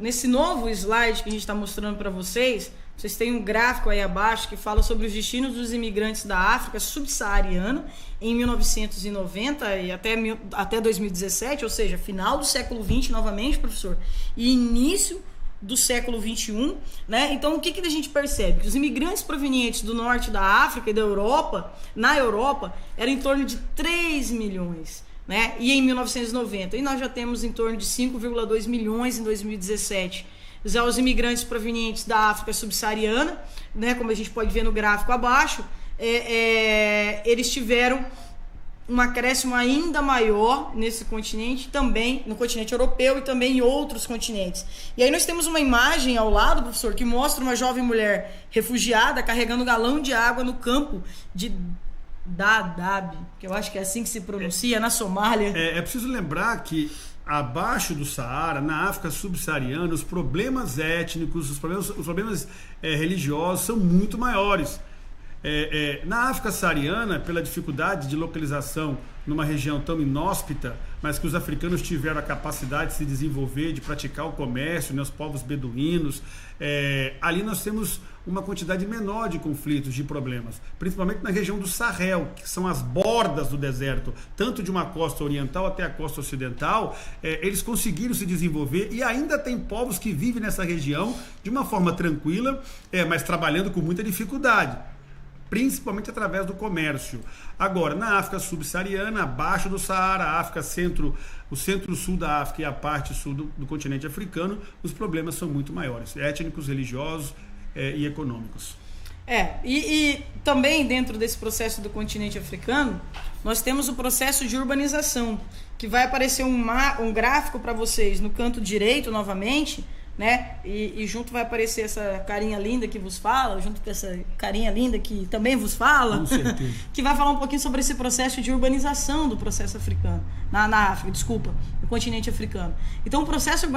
nesse novo slide que a gente está mostrando para vocês têm um gráfico aí abaixo que fala sobre os destinos dos imigrantes da África subsaariana em 1990 e até 2017, ou seja, final do século XX novamente, professor, e início do século XXI, né? Então, o que a gente percebe? Que os imigrantes provenientes do norte da África e da Europa, na Europa, eram em torno de 3 milhões, né? E em 1990, e nós já temos em torno de 5,2 milhões em 2017. Já os imigrantes provenientes da África subsaariana, né, como a gente pode ver no gráfico abaixo, eles tiveram um acréscimo ainda maior nesse continente, também no continente europeu e também em outros continentes. E aí nós temos uma imagem ao lado, professor, que mostra uma jovem mulher refugiada carregando um galão de água no campo de Dadaab, que eu acho que é assim que se pronuncia, na Somália. É preciso lembrar que abaixo do Saara, na África subsaariana, os problemas étnicos, os problemas religiosos são muito maiores. Na África saariana, pela dificuldade de localização numa região tão inóspita, mas que os africanos tiveram a capacidade de se desenvolver, de praticar o comércio, né, os povos beduínos, ali nós temos uma quantidade menor de conflitos, de problemas, principalmente na região do Sahel, que são as bordas do deserto, tanto de uma costa oriental até a costa ocidental. Eles conseguiram se desenvolver e ainda tem povos que vivem nessa região de uma forma tranquila, mas trabalhando com muita dificuldade, principalmente através do comércio. Agora, na África subsaariana, abaixo do Saara, a África o centro-sul da África e a parte sul do continente africano, os problemas são muito maiores, étnicos, religiosos e econômicos. E também dentro desse processo do continente africano, nós temos o processo de urbanização, que vai aparecer um gráfico para vocês no canto direito novamente, né? E junto vai aparecer essa carinha linda que vos fala, junto com essa carinha linda que também vos fala, com certeza, que vai falar um pouquinho sobre esse processo de urbanização do processo africano, na África, no continente africano. Então, o processo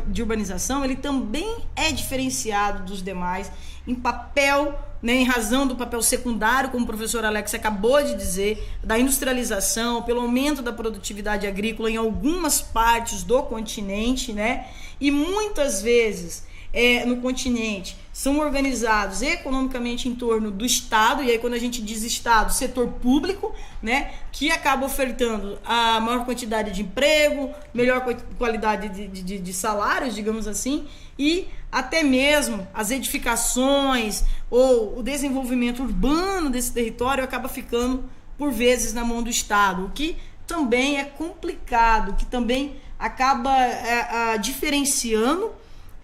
de urbanização, ele também é diferenciado dos demais em papel, né, em razão do papel secundário, como o professor Alex acabou de dizer, da industrialização, pelo aumento da produtividade agrícola em algumas partes do continente, né? E muitas vezes no continente são organizados economicamente em torno do Estado, e aí quando a gente diz Estado, setor público, né, que acaba ofertando a maior quantidade de emprego, melhor qualidade de salários, digamos assim, e até mesmo as edificações ou o desenvolvimento urbano desse território acaba ficando, por vezes, na mão do Estado, o que também é complicado, que também acaba diferenciando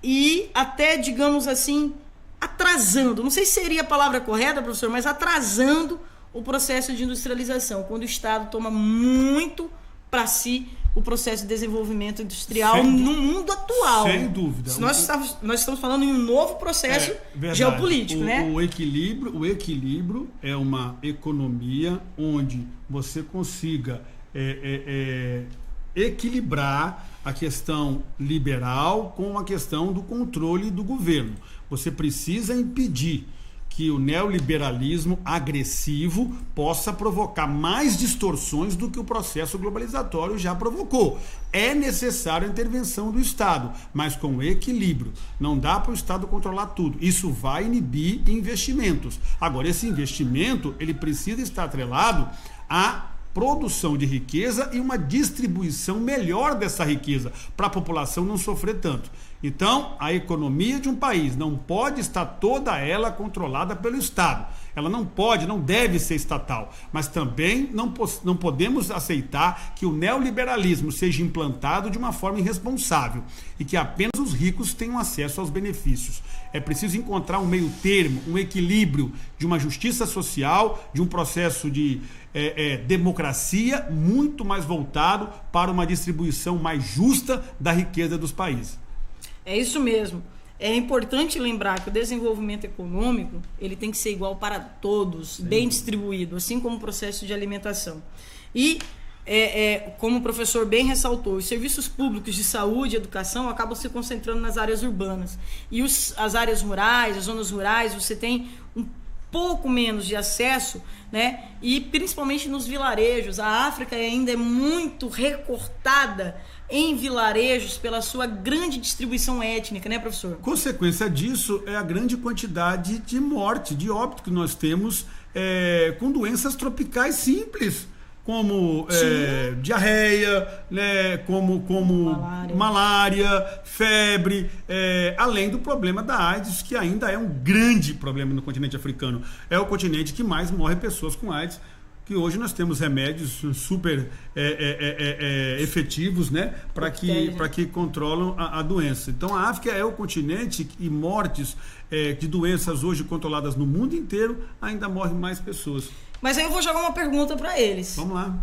e até, digamos assim, atrasando, não sei se seria a palavra correta, professor, mas atrasando o processo de industrialização, quando o Estado toma muito para si o processo de desenvolvimento industrial no mundo atual. Sem dúvida. Nós estamos falando em um novo processo geopolítico, né? O equilíbrio é uma economia onde você consiga equilibrar a questão liberal com a questão do controle do governo. Você precisa impedir que o neoliberalismo agressivo possa provocar mais distorções do que o processo globalizatório já provocou. É necessária a intervenção do Estado, mas com equilíbrio. Não dá para o Estado controlar tudo. Isso vai inibir investimentos. Agora, esse investimento ele precisa estar atrelado a produção de riqueza e uma distribuição melhor dessa riqueza para a população não sofrer tanto. Então, a economia de um país não pode estar toda ela controlada pelo Estado. Ela não deve ser estatal, mas também não podemos aceitar que o neoliberalismo seja implantado de uma forma irresponsável e que apenas os ricos tenham acesso aos benefícios. É preciso encontrar um meio termo, um equilíbrio de uma justiça social, de um processo de democracia muito mais voltado para uma distribuição mais justa da riqueza dos países. É isso mesmo. É importante lembrar que o desenvolvimento econômico ele tem que ser igual para todos, bem distribuído, assim como o processo de alimentação. E, como o professor bem ressaltou, os serviços públicos de saúde e educação acabam se concentrando nas áreas urbanas. E as áreas rurais, as zonas rurais, você tem pouco menos de acesso, né? E principalmente nos vilarejos. A África ainda é muito recortada em vilarejos pela sua grande distribuição étnica, né, professor? Consequência disso é a grande quantidade de morte, de óbito que nós temos com doenças tropicais simples, como diarreia, né, como malária, febre, além do problema da AIDS, que ainda é um grande problema no continente africano. É o continente que mais morre pessoas com AIDS, que hoje nós temos remédios super efetivos, né, para que controlam a doença. Então a África é o continente e mortes de doenças hoje controladas no mundo inteiro, ainda morrem mais pessoas. Mas aí eu vou jogar uma pergunta para eles. Vamos lá.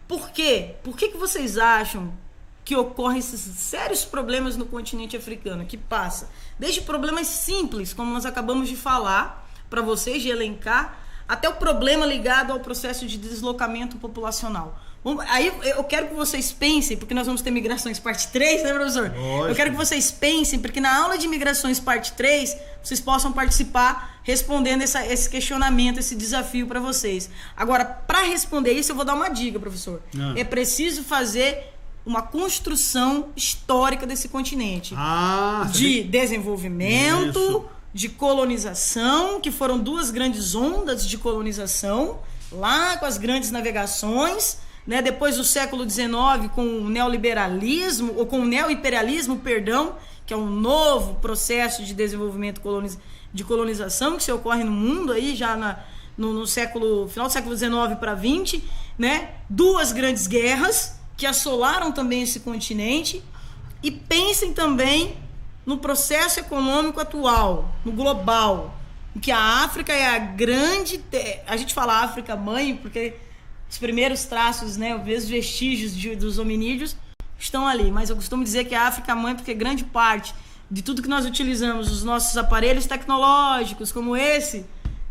Por quê? Por que vocês acham que ocorrem esses sérios problemas no continente africano? Que passa desde problemas simples, como nós acabamos de falar para vocês, de elencar, até o problema ligado ao processo de deslocamento populacional. Aí eu quero que vocês pensem, porque nós vamos ter migrações parte 3, né, professor? Lógico. Eu quero que vocês pensem, porque na aula de migrações parte 3, vocês possam participar respondendo esse questionamento, esse desafio para vocês. Agora, para responder isso, eu vou dar uma dica, professor. É preciso fazer uma construção histórica desse continente. De desenvolvimento... Isso. De colonização, que foram duas grandes ondas de colonização, lá com as grandes navegações, né? Depois do século XIX, com o neoliberalismo, ou com o neoimperialismo, perdão, que é um novo processo de desenvolvimento de colonização que se ocorre no mundo aí já no final do século XIX para XX, né? Duas grandes guerras que assolaram também esse continente. E pensem também no processo econômico atual, no global, em que a África é a grande... A gente fala África mãe porque os primeiros traços, né, os vestígios dos hominídeos estão ali, mas eu costumo dizer que a África mãe porque grande parte de tudo que nós utilizamos, os nossos aparelhos tecnológicos, como esse,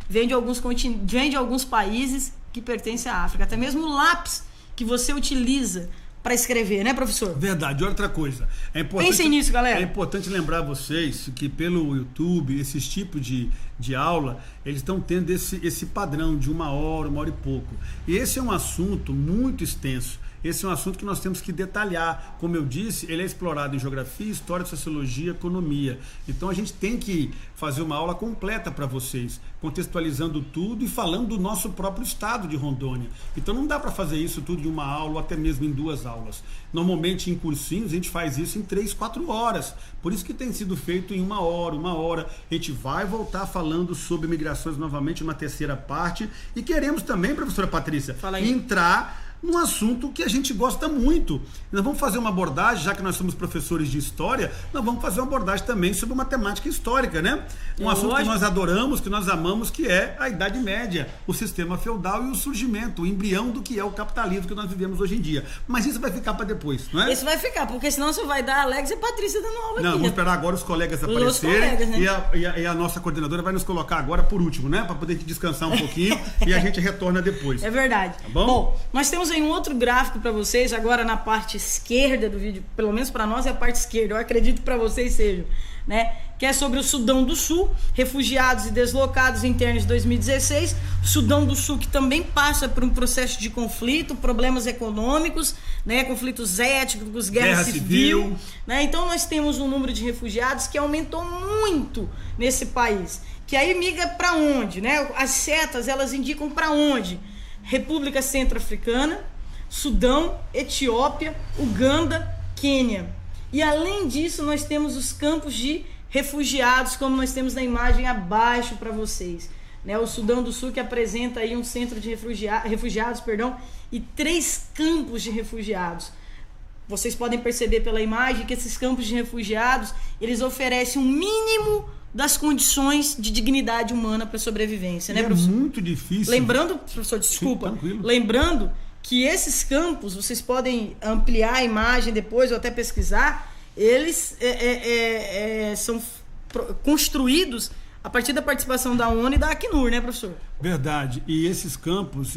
vem de alguns países que pertencem à África. Até mesmo o lápis que você utiliza para escrever, né, professor? Verdade. Outra coisa. Pensem nisso, galera. É importante lembrar vocês que pelo YouTube, esses tipos de aula, eles estão tendo esse padrão de 1 hora, 1 hora e pouco. E esse é um assunto muito extenso. Esse é um assunto que nós temos que detalhar. Como eu disse, ele é explorado em geografia, história, sociologia, economia. Então a gente tem que fazer uma aula completa para vocês, contextualizando tudo e falando do nosso próprio estado de Rondônia. Então não dá para fazer isso tudo em 1 aula ou até mesmo em 2 aulas. Normalmente em cursinhos a gente faz isso em 3, 4 horas. Por isso que tem sido feito em 1 hora, 1 hora. A gente vai voltar falando sobre migrações novamente numa 3ª parte. E queremos também, professora Patrícia, entrar num assunto que a gente gosta muito. Nós vamos fazer uma abordagem, já que nós somos professores de história, nós vamos fazer uma abordagem também sobre uma temática histórica, né? Um assunto que nós adoramos, que nós amamos, que é a Idade Média, o sistema feudal e o surgimento, o embrião do que é o capitalismo que nós vivemos hoje em dia. Mas isso vai ficar para depois, não é? Isso vai ficar, porque senão você vai dar Alex e Patrícia dando aula aqui. Não, vamos esperar agora os colegas aparecerem, né? e a nossa coordenadora vai nos colocar agora por último, né? Para poder descansar um pouquinho e a gente retorna depois. É verdade. Tá bom? Bom, nós temos aí um outro gráfico para vocês, agora na parte esquerda do vídeo, pelo menos para nós é a parte esquerda, eu acredito que para vocês seja, né? Que é sobre o Sudão do Sul, refugiados e deslocados internos de 2016. Sudão do Sul que também passa por um processo de conflito, problemas econômicos, né? Conflitos étnicos, guerra civil, né? Então nós temos um número de refugiados que aumentou muito nesse país, que aí migra para onde, né? As setas, elas indicam para onde? República Centro-Africana, Sudão, Etiópia, Uganda, Quênia. E além disso, nós temos os campos de refugiados, como nós temos na imagem abaixo para vocês. Né? O Sudão do Sul que apresenta aí um centro de refugiados, e 3 campos de refugiados. Vocês podem perceber pela imagem que esses campos de refugiados, eles oferecem um mínimo das condições de dignidade humana para sobrevivência, né, professor? É muito difícil. Lembrando, professor, desculpa. Sim, lembrando que esses campos, vocês podem ampliar a imagem depois ou até pesquisar, eles são construídos a partir da participação da ONU e da Acnur, né, professor? Verdade. E esses campos,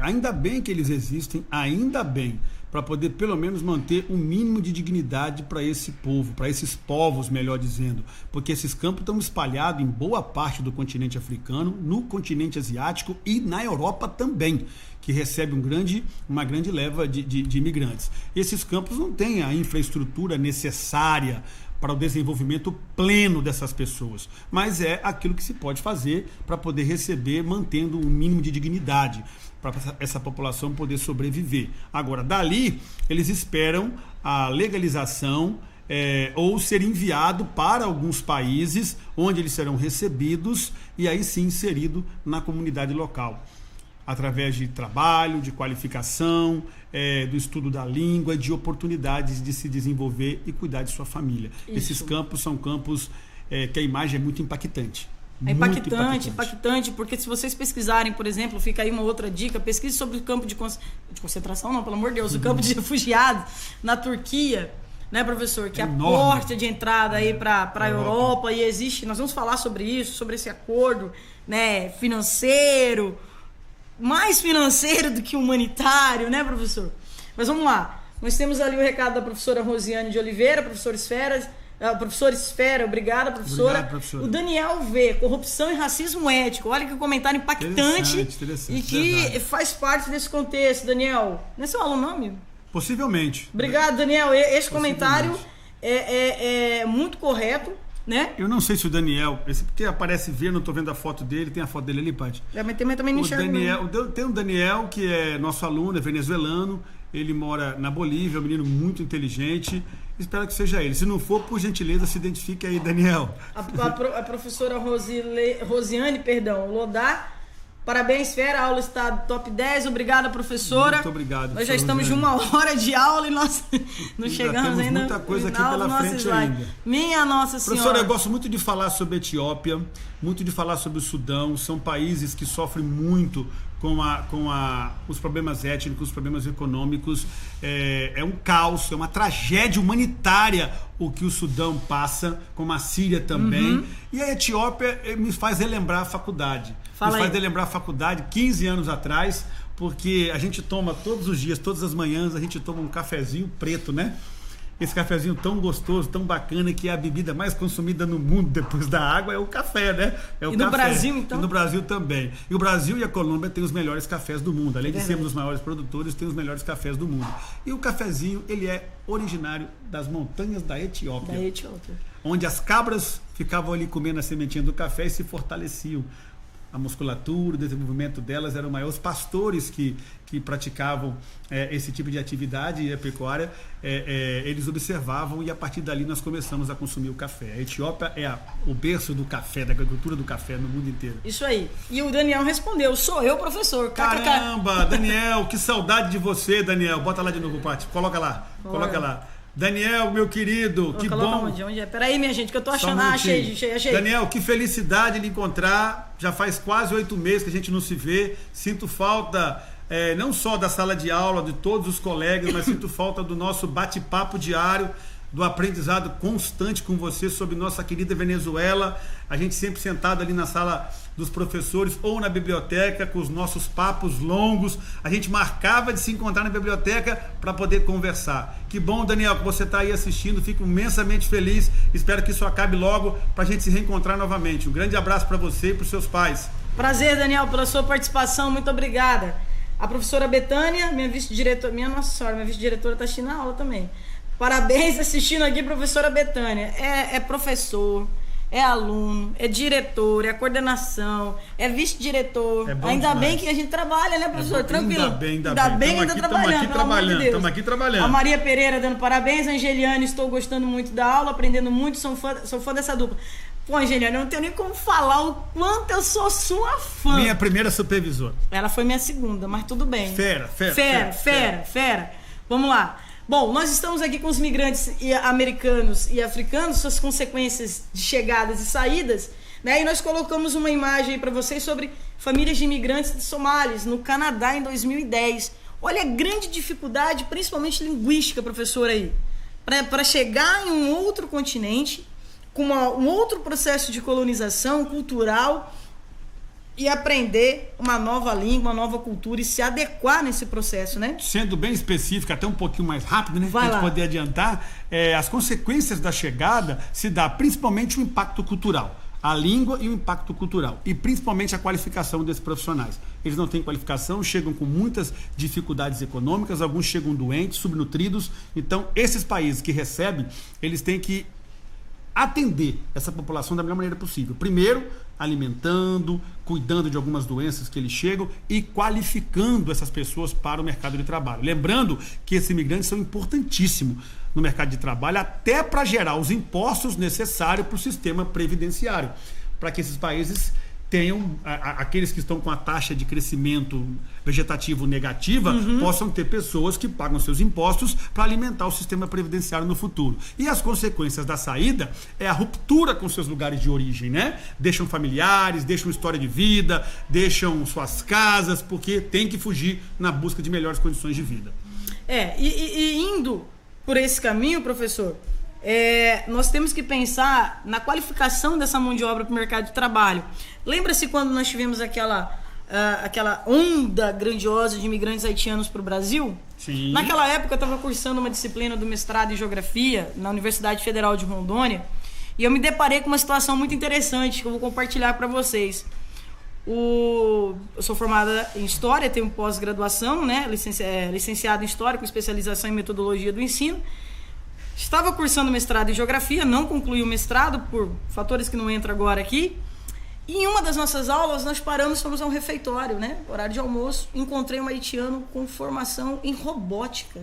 ainda bem que eles existem, ainda bem. para poder pelo menos manter um mínimo de dignidade para esse povo, para esses povos, melhor dizendo, porque esses campos estão espalhados em boa parte do continente africano, no continente asiático e na Europa também, que recebe uma grande leva de imigrantes. Esses campos não têm a infraestrutura necessária para o desenvolvimento pleno dessas pessoas, mas é aquilo que se pode fazer para poder receber, mantendo um mínimo de dignidade, para essa população poder sobreviver. Agora, dali, eles esperam a legalização ou ser enviado para alguns países, onde eles serão recebidos e aí sim inserido na comunidade local, através de trabalho, de qualificação, do estudo da língua, de oportunidades de se desenvolver e cuidar de sua família. Isso. Esses campos são campos que a imagem é muito impactante. É impactante, porque se vocês pesquisarem, por exemplo, fica aí uma outra dica, pesquise sobre o campo de concentração, não, pelo amor de Deus, o campo de refugiados na Turquia, né, professor, que é a porta de entrada aí para a Europa, e existe, nós vamos falar sobre isso, sobre esse acordo, né, financeiro, mais financeiro do que humanitário, né, professor? Mas vamos lá, nós temos ali o recado da professora Rosiane de Oliveira, professora Esfera, obrigada, professora. Obrigado, professora. O Daniel V, corrupção e racismo ético. Olha que comentário impactante e que verdade. Faz parte desse contexto, Daniel. Não é seu aluno, não, amigo? Possivelmente. Obrigado, Daniel. Esse comentário é muito correto, né? Eu não sei se o Daniel, porque aparece ver, não estou vendo a foto dele, tem a foto dele ali, Paty. Mas também não enxergo. Tem um Daniel, que é nosso aluno, é venezuelano, ele mora na Bolívia, é um menino muito inteligente. Espero que seja ele. Se não for, por gentileza, se identifique aí, Daniel. A professora Rosiane Lodar. Parabéns, Fera. A aula está top 10. Obrigada, professora. Muito obrigado. Nós já estamos de 1 hora de aula e nós não chegamos ainda. Muita coisa aqui pela frente ainda. Minha Nossa Senhora. Professora, eu gosto muito de falar sobre a Etiópia, muito de falar sobre o Sudão. São países que sofrem muito com os problemas étnicos, os problemas econômicos. É um caos, é uma tragédia humanitária o que o Sudão passa, como a Síria também. E a Etiópia me faz relembrar a faculdade. Me faz relembrar a faculdade 15 anos atrás, porque a gente toma todos os dias, todas as manhãs, a gente toma um cafezinho preto, né? Esse cafezinho tão gostoso, tão bacana, que é a bebida mais consumida no mundo depois da água, é o café, né? É o café. No Brasil, então? E no Brasil também. E o Brasil e a Colômbia têm os melhores cafés do mundo. Além de sermos os maiores produtores, tem os melhores cafés do mundo. E o cafezinho, ele é originário das montanhas da Etiópia. Onde as cabras ficavam ali comendo a sementinha do café e se fortaleciam. A musculatura, o desenvolvimento delas eram maiores. Os pastores que praticavam esse tipo de atividade e a pecuária, eles observavam e a partir dali nós começamos a consumir o café. A Etiópia é o berço do café, da agricultura do café no mundo inteiro. Isso aí. E o Daniel respondeu, sou eu, professor. Caramba, Daniel, que saudade de você, Daniel. Bota lá de novo, Paty. Coloca lá. Daniel, meu querido, que bom. Onde é? Peraí, minha gente, que eu tô achando. Achei. Daniel, que felicidade de encontrar. Já faz quase 8 meses que a gente não se vê. Sinto falta não só da sala de aula, de todos os colegas, mas sinto falta do nosso bate-papo diário, do aprendizado constante com você sobre nossa querida Venezuela. A gente sempre sentado ali na sala dos professores ou na biblioteca com os nossos papos longos. A gente marcava de se encontrar na biblioteca para poder conversar. Que bom, Daniel, que você está aí assistindo. Fico imensamente feliz. Espero que isso acabe logo para a gente se reencontrar novamente. Um grande abraço para você e para os seus pais. Prazer, Daniel, pela sua participação. Muito obrigada. A professora Betânia, minha vice-diretora, minha vice-diretora está assistindo a aula também. Parabéns assistindo aqui, professora Betânia. É professor, é aluno, é diretor, é coordenação, é vice-diretor. Ainda demais. Bem que a gente trabalha, né, professor? Tranquilo. Ainda bem que ainda trabalhando. Estamos aqui trabalhando. A Maria Pereira dando parabéns. A Angeliane, estou gostando muito da aula, aprendendo muito, sou fã dessa dupla. Pô, Angeliane, eu não tenho nem como falar o quanto eu sou sua fã. Minha primeira supervisora. Ela foi minha segunda, mas tudo bem. Fera. Vamos lá. Bom, nós estamos aqui com os migrantes americanos e africanos, suas consequências de chegadas e saídas, né? E nós colocamos uma imagem aí para vocês sobre famílias de imigrantes de somalis no Canadá em 2010. Olha a grande dificuldade, principalmente linguística, professor, aí, para chegar em um outro continente, com um outro processo de colonização cultural, e aprender uma nova língua, uma nova cultura e se adequar nesse processo, né? Sendo bem específico, até um pouquinho mais rápido, né? Vai pra gente lá. poder adiantar, as consequências da chegada se dá principalmente o impacto cultural. A língua e o impacto cultural. E principalmente a qualificação desses profissionais. Eles não têm qualificação, chegam com muitas dificuldades econômicas, alguns chegam doentes, subnutridos. Então, esses países que recebem, eles têm que atender essa população da melhor maneira possível. Primeiro, alimentando, cuidando de algumas doenças que eles chegam e qualificando essas pessoas para o mercado de trabalho. Lembrando que esses imigrantes são importantíssimos no mercado de trabalho, até para gerar os impostos necessários para o sistema previdenciário, para que esses países tenham, aqueles que estão com a taxa de crescimento vegetativo negativa, possam ter pessoas que pagam seus impostos para alimentar o sistema previdenciário no futuro. E as consequências da saída é a ruptura com seus lugares de origem, né? Deixam familiares, deixam história de vida, deixam suas casas, porque tem que fugir na busca de melhores condições de vida. E indo por esse caminho, professor, nós temos que pensar na qualificação dessa mão de obra para o mercado de trabalho. Lembra-se quando nós tivemos aquela onda grandiosa de imigrantes haitianos para o Brasil? Sim. Naquela época eu estava cursando uma disciplina do mestrado em Geografia na Universidade Federal de Rondônia e eu me deparei com uma situação muito interessante que eu vou compartilhar para vocês. Eu sou formada em História, tenho pós-graduação, né? Licenciado em História com especialização em Metodologia do Ensino. Estava cursando mestrado em Geografia, não concluí o mestrado por fatores que não entram agora aqui. E em uma das nossas aulas, nós fomos a um refeitório, né? Horário de almoço. Encontrei um haitiano com formação em robótica.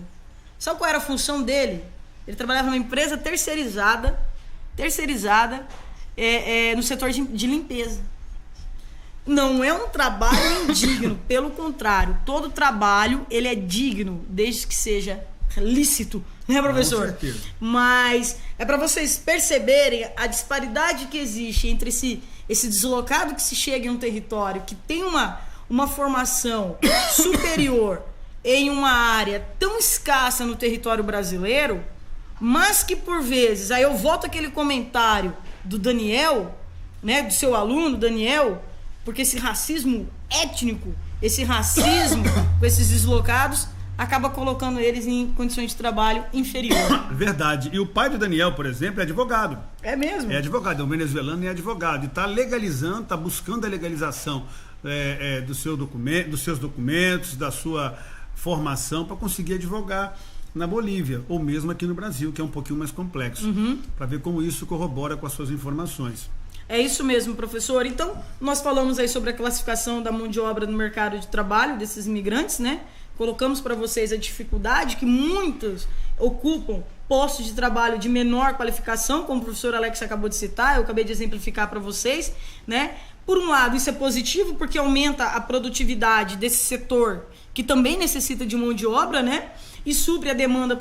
Sabe qual era a função dele? Ele trabalhava numa empresa terceirizada no setor de limpeza. Não é um trabalho indigno, pelo contrário. Todo trabalho, ele é digno, desde que seja lícito, né, professor? Com certeza. Mas é para vocês perceberem a disparidade que existe entre esse deslocado que se chega em um território que tem uma formação superior em uma área tão escassa no território brasileiro, mas que por vezes, aí eu volto àquele comentário do Daniel, né, do seu aluno Daniel, porque esse racismo étnico, esse racismo com esses deslocados acaba colocando eles em condições de trabalho inferior. Verdade. E o pai do Daniel, por exemplo, é advogado. É mesmo? É advogado, é um venezuelano e é advogado. E está legalizando, está buscando a legalização dos seus documentos, da sua formação para conseguir advogar na Bolívia, ou mesmo aqui no Brasil, que é um pouquinho mais complexo, para ver como isso corrobora com as suas informações. É isso mesmo, professor. Então, nós falamos aí sobre a classificação da mão de obra no mercado de trabalho desses imigrantes, né? Colocamos para vocês a dificuldade que muitos ocupam postos de trabalho de menor qualificação, como o professor Alex acabou de citar, eu acabei de exemplificar para vocês, né? Por um lado, isso é positivo porque aumenta a produtividade desse setor que também necessita de mão de obra, né? E supre a demanda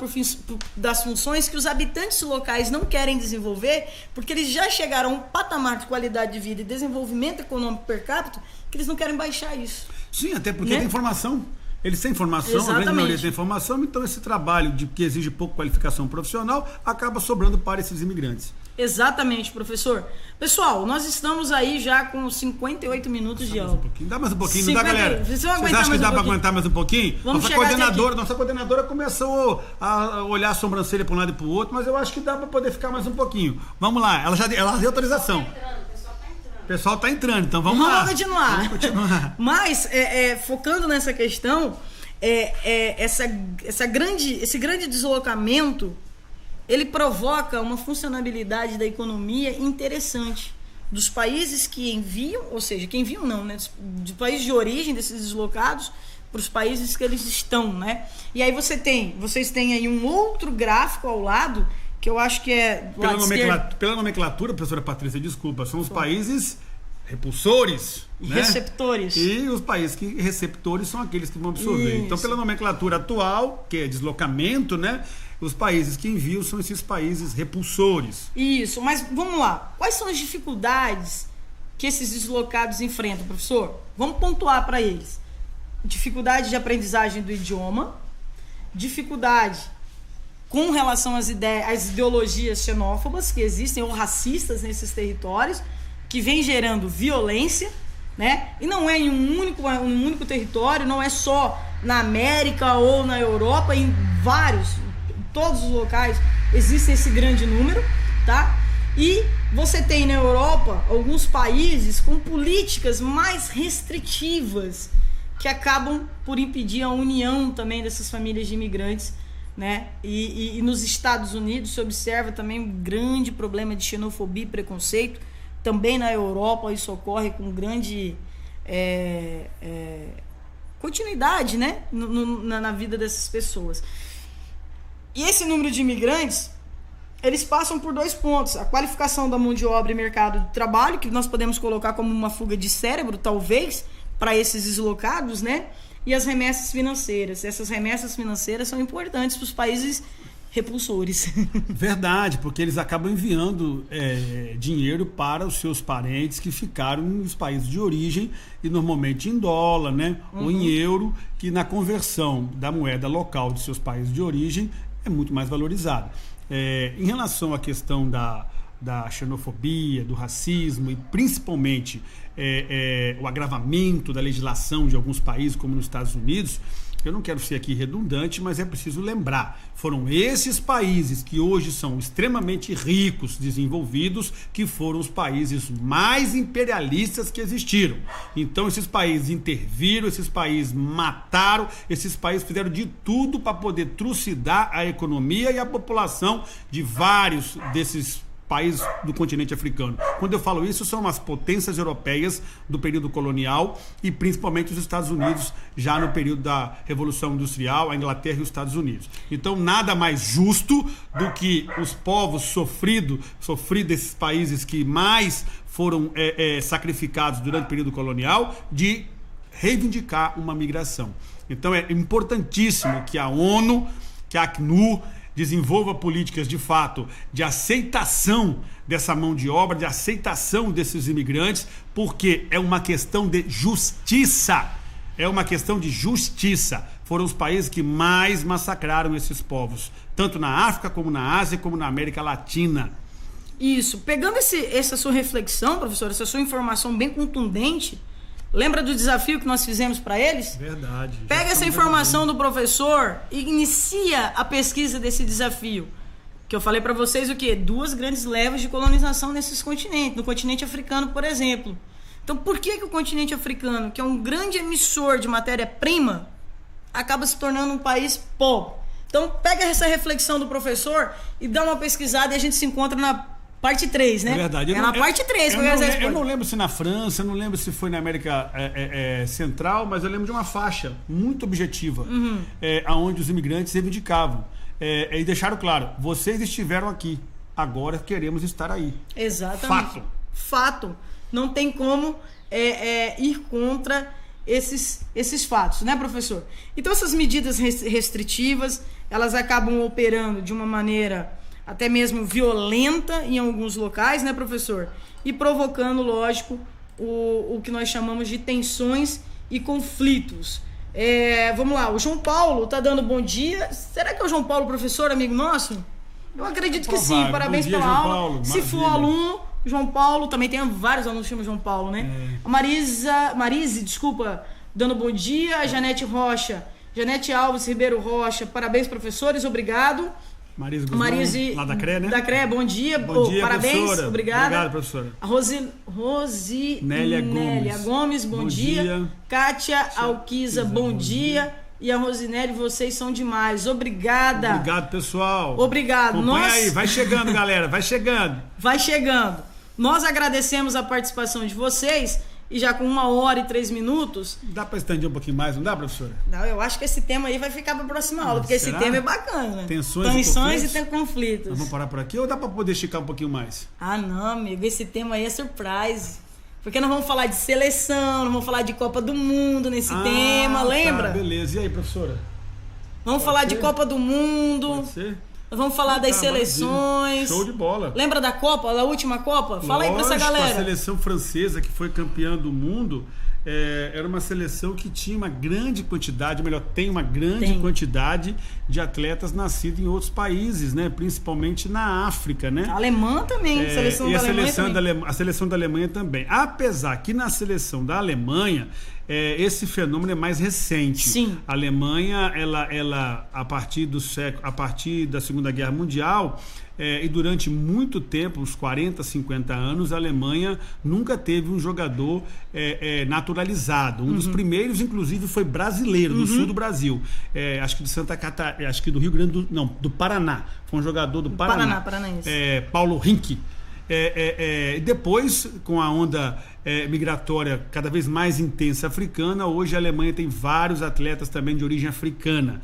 das funções que os habitantes locais não querem desenvolver, porque eles já chegaram a um patamar de qualidade de vida e desenvolvimento econômico per capita que eles não querem baixar isso. Sim, até porque né? tem informação. Eles têm informação, Exatamente. a grande maioria tem informação, então esse trabalho que exige pouca qualificação profissional acaba sobrando para esses imigrantes. Exatamente, professor. Pessoal, nós estamos aí já com 58 minutos de aula. Dá mais um pouquinho, não dá, galera? Vocês acham que dá para aguentar mais um pouquinho? Nossa coordenadora começou a olhar a sobrancelha para um lado e para o outro, mas eu acho que dá para poder ficar mais um pouquinho. Vamos lá, ela deu autorização. O pessoal está entrando, então vamos lá. Vamos continuar. Mas, focando nessa questão, esse grande deslocamento, ele provoca uma funcionabilidade da economia interessante. Dos países que enviam, ou seja, que enviam não, né? Dos países de origem desses deslocados para os países que eles estão, né? E aí vocês têm aí um outro gráfico ao lado, que eu acho que é... Pela nomenclatura, professora Patrícia, desculpa, são os países repulsores, né? Receptores. E os países receptores são aqueles que vão absorver. Isso. Então, pela nomenclatura atual, que é deslocamento, né? Os países que enviam são esses países repulsores. Isso, mas vamos lá. Quais são as dificuldades que esses deslocados enfrentam, professor? Vamos pontuar para eles. Dificuldade de aprendizagem do idioma, dificuldade com relação às ideologias xenófobas que existem ou racistas nesses territórios, que vem gerando violência, né? E não é em um único território, não é só na América ou na Europa, em todos os locais existe esse grande número, tá? E você tem na Europa alguns países com políticas mais restritivas que acabam por impedir a união também dessas famílias de imigrantes, né? E nos Estados Unidos se observa também um grande problema de xenofobia e preconceito. Também na Europa isso ocorre com grande continuidade, né? Na vida dessas pessoas. E esse número de imigrantes, eles passam por 2 pontos: a qualificação da mão de obra e mercado de trabalho, que nós podemos colocar como uma fuga de cérebro, talvez, para esses deslocados, né? E as remessas financeiras. Essas remessas financeiras são importantes para os países repulsores. Verdade, porque eles acabam enviando dinheiro para os seus parentes que ficaram nos países de origem, e normalmente em dólar, né? Ou em euro, que na conversão da moeda local de seus países de origem é muito mais valorizada. Em relação à questão da xenofobia, do racismo e principalmente o agravamento da legislação de alguns países, como nos Estados Unidos, eu não quero ser aqui redundante, mas é preciso lembrar, foram esses países que hoje são extremamente ricos, desenvolvidos, que foram os países mais imperialistas que existiram. Então esses países interviram, esses países mataram, esses países fizeram de tudo para poder trucidar a economia e a população de vários desses países do continente africano. Quando eu falo isso, são as potências europeias do período colonial e principalmente os Estados Unidos já no período da Revolução Industrial, a Inglaterra e os Estados Unidos. Então nada mais justo do que os povos sofridos desses países que mais foram sacrificados durante o período colonial, de reivindicar uma migração. Então é importantíssimo que a ONU, que a ACNUR desenvolva políticas de fato de aceitação dessa mão de obra, de aceitação desses imigrantes, porque é uma questão de justiça. É uma questão de justiça. Foram os países que mais massacraram esses povos, tanto na África, como na Ásia, como na América Latina. Isso. Pegando essa sua reflexão, professor, essa sua informação bem contundente, lembra do desafio que nós fizemos para eles? Verdade. Pega essa informação do professor e inicia a pesquisa desse desafio. Que eu falei para vocês o quê? 2 grandes levas de colonização nesses continentes. No continente africano, por exemplo. Então, por que o continente africano, que é um grande emissor de matéria-prima, acaba se tornando um país pobre? Então, pega essa reflexão do professor e dá uma pesquisada e a gente se encontra na parte 3, né? É verdade. Na parte 3 que eu não lembro se na França, eu não lembro se foi na América Central, mas eu lembro de uma faixa muito objetiva, onde os imigrantes reivindicavam. E deixaram claro, vocês estiveram aqui, agora queremos estar aí. Exatamente. Fato. Não tem como ir contra esses fatos, né, professor? Então essas medidas restritivas, elas acabam operando de uma maneira até mesmo violenta em alguns locais, né, professor? E provocando, lógico, o que nós chamamos de tensões e conflitos. Vamos lá, o João Paulo tá dando bom dia. Será que é o João Paulo, professor, amigo nosso? Eu acredito que sim. Parabéns pela aula. Paulo, se for aluno, João Paulo, também tem vários alunos que chamam João Paulo, né? A Marise, dando bom dia. A Janete Alves Ribeiro Rocha, parabéns, professores, obrigado. Marise, lá da CRE, né? Da CRE, bom dia. Bom dia, parabéns, professora. Obrigada. Obrigado, professora. A Rosinélia Gomes, bom dia. Kátia Alquiza, bom dia. E a Rosinelli, vocês são demais. Obrigada. Obrigado, pessoal. Obrigado. Aí, vai chegando, galera, vai chegando. Vai chegando. Nós agradecemos a participação de vocês. E já com 1h03. Dá para estender um pouquinho mais, não dá, professora? Não, eu acho que esse tema aí vai ficar para a próxima aula, porque será? Esse tema é bacana. Tensões e conflitos. Nós vamos parar por aqui ou dá para poder esticar um pouquinho mais? Ah, não, amigo, esse tema aí é surprise. Porque nós vamos falar de seleção, nós vamos falar de Copa do Mundo nesse tema, lembra? Tá, beleza. E aí, professora? Vamos falar de Copa do Mundo. Pode ser? Vamos falar das seleções. Show de bola. Lembra da Copa, da última Copa? Fala aí pra essa galera. A seleção francesa, que foi campeã do mundo, era uma seleção que tinha uma grande quantidade, melhor, tem uma grande quantidade de atletas nascidos em outros países, né? Principalmente na África, né? A alemã também, a seleção da Alemanha também. A seleção da Alemanha também. Apesar que na seleção da Alemanha, esse fenômeno é mais recente. Sim. A Alemanha, ela a partir da Segunda Guerra Mundial, e durante muito tempo, uns 40, 50 anos, a Alemanha nunca teve um jogador naturalizado. Um dos primeiros, inclusive, foi brasileiro, do sul do Brasil. Acho que de Santa Catarina, acho que do Rio Grande do Paraná. Foi um jogador do Paraná. Paranaense. Paulo Rink. Depois, com a onda migratória cada vez mais intensa africana, hoje a Alemanha tem vários atletas também de origem africana,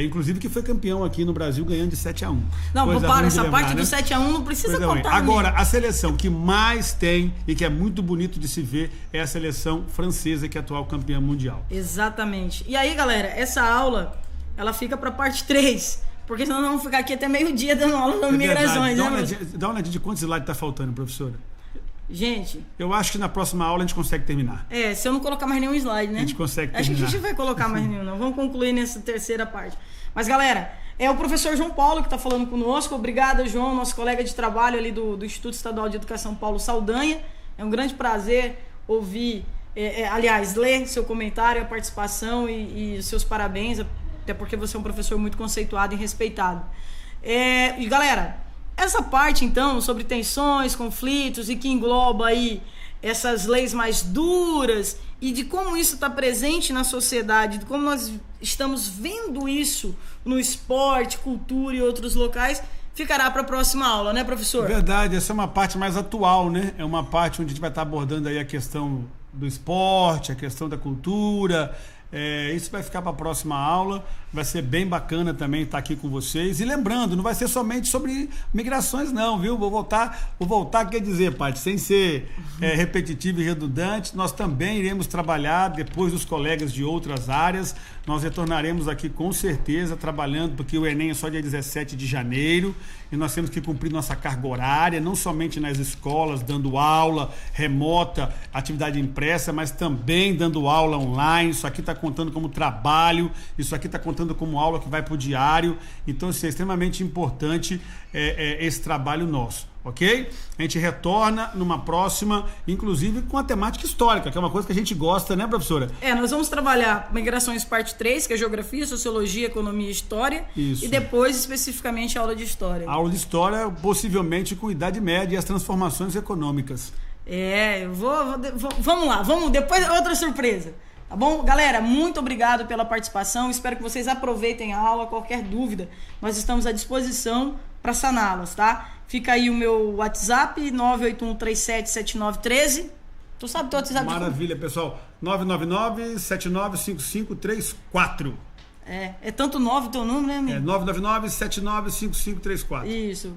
inclusive que foi campeão aqui no Brasil ganhando de 7-1. Não, para, essa parte do 7-1 não precisa contar. Agora, a seleção que mais tem e que é muito bonito de se ver é a seleção francesa, que é a atual campeã mundial. Exatamente. E aí, galera, essa aula ela fica para parte 3. Porque senão nós vamos ficar aqui até meio-dia dando aula sobre migrações. Dá uma olhadinha de quantos slides está faltando, professora. Gente... Eu acho que na próxima aula a gente consegue terminar. Se eu não colocar mais nenhum slide, né? A gente consegue terminar. Acho que a gente vai colocar mais nenhum, não. Vamos concluir nessa terceira parte. Mas, galera, é o professor João Paulo que está falando conosco. Obrigada, João, nosso colega de trabalho ali do Instituto Estadual de Educação Paulo Saldanha. É um grande prazer ouvir, aliás, ler seu comentário, a participação e seus parabéns, até porque você é um professor muito conceituado e respeitado. E galera, essa parte então sobre tensões, conflitos e que engloba aí essas leis mais duras e de como isso está presente na sociedade, de como nós estamos vendo isso no esporte, cultura e outros locais, ficará para a próxima aula, né, professor? Verdade, essa é uma parte mais atual, né? É uma parte onde a gente vai estar abordando aí a questão do esporte, a questão da cultura. Isso vai ficar para a próxima aula. Vai ser bem bacana também estar aqui com vocês. E lembrando, não vai ser somente sobre migrações não, viu? Vou voltar, quer dizer, Paty, sem ser repetitivo e redundante, nós também iremos trabalhar depois dos colegas de outras áreas. Nós retornaremos aqui com certeza trabalhando, porque o Enem é só dia 17 de janeiro e nós temos que cumprir nossa carga horária, não somente nas escolas, dando aula remota, atividade impressa, mas também dando aula online. Isso aqui está contando como trabalho, isso aqui está contando como aula que vai para o diário. Então, isso é extremamente importante, esse trabalho nosso, ok? A gente retorna numa próxima, inclusive com a temática histórica, que é uma coisa que a gente gosta, né, professora? Nós vamos trabalhar migrações parte 3, que é geografia, sociologia, economia e história. Isso. E depois, especificamente, a aula de história. A aula de história, possivelmente com Idade Média e as transformações econômicas. Vamos lá, depois outra surpresa. Tá bom? Galera, muito obrigado pela participação. Espero que vocês aproveitem a aula. Qualquer dúvida, nós estamos à disposição para saná-las, tá? Fica aí o meu WhatsApp, 981377913. Tu sabe o teu WhatsApp? Maravilha, pessoal. 999-795534. É tanto 9 o teu número, né, amigo? 999-795534. Isso.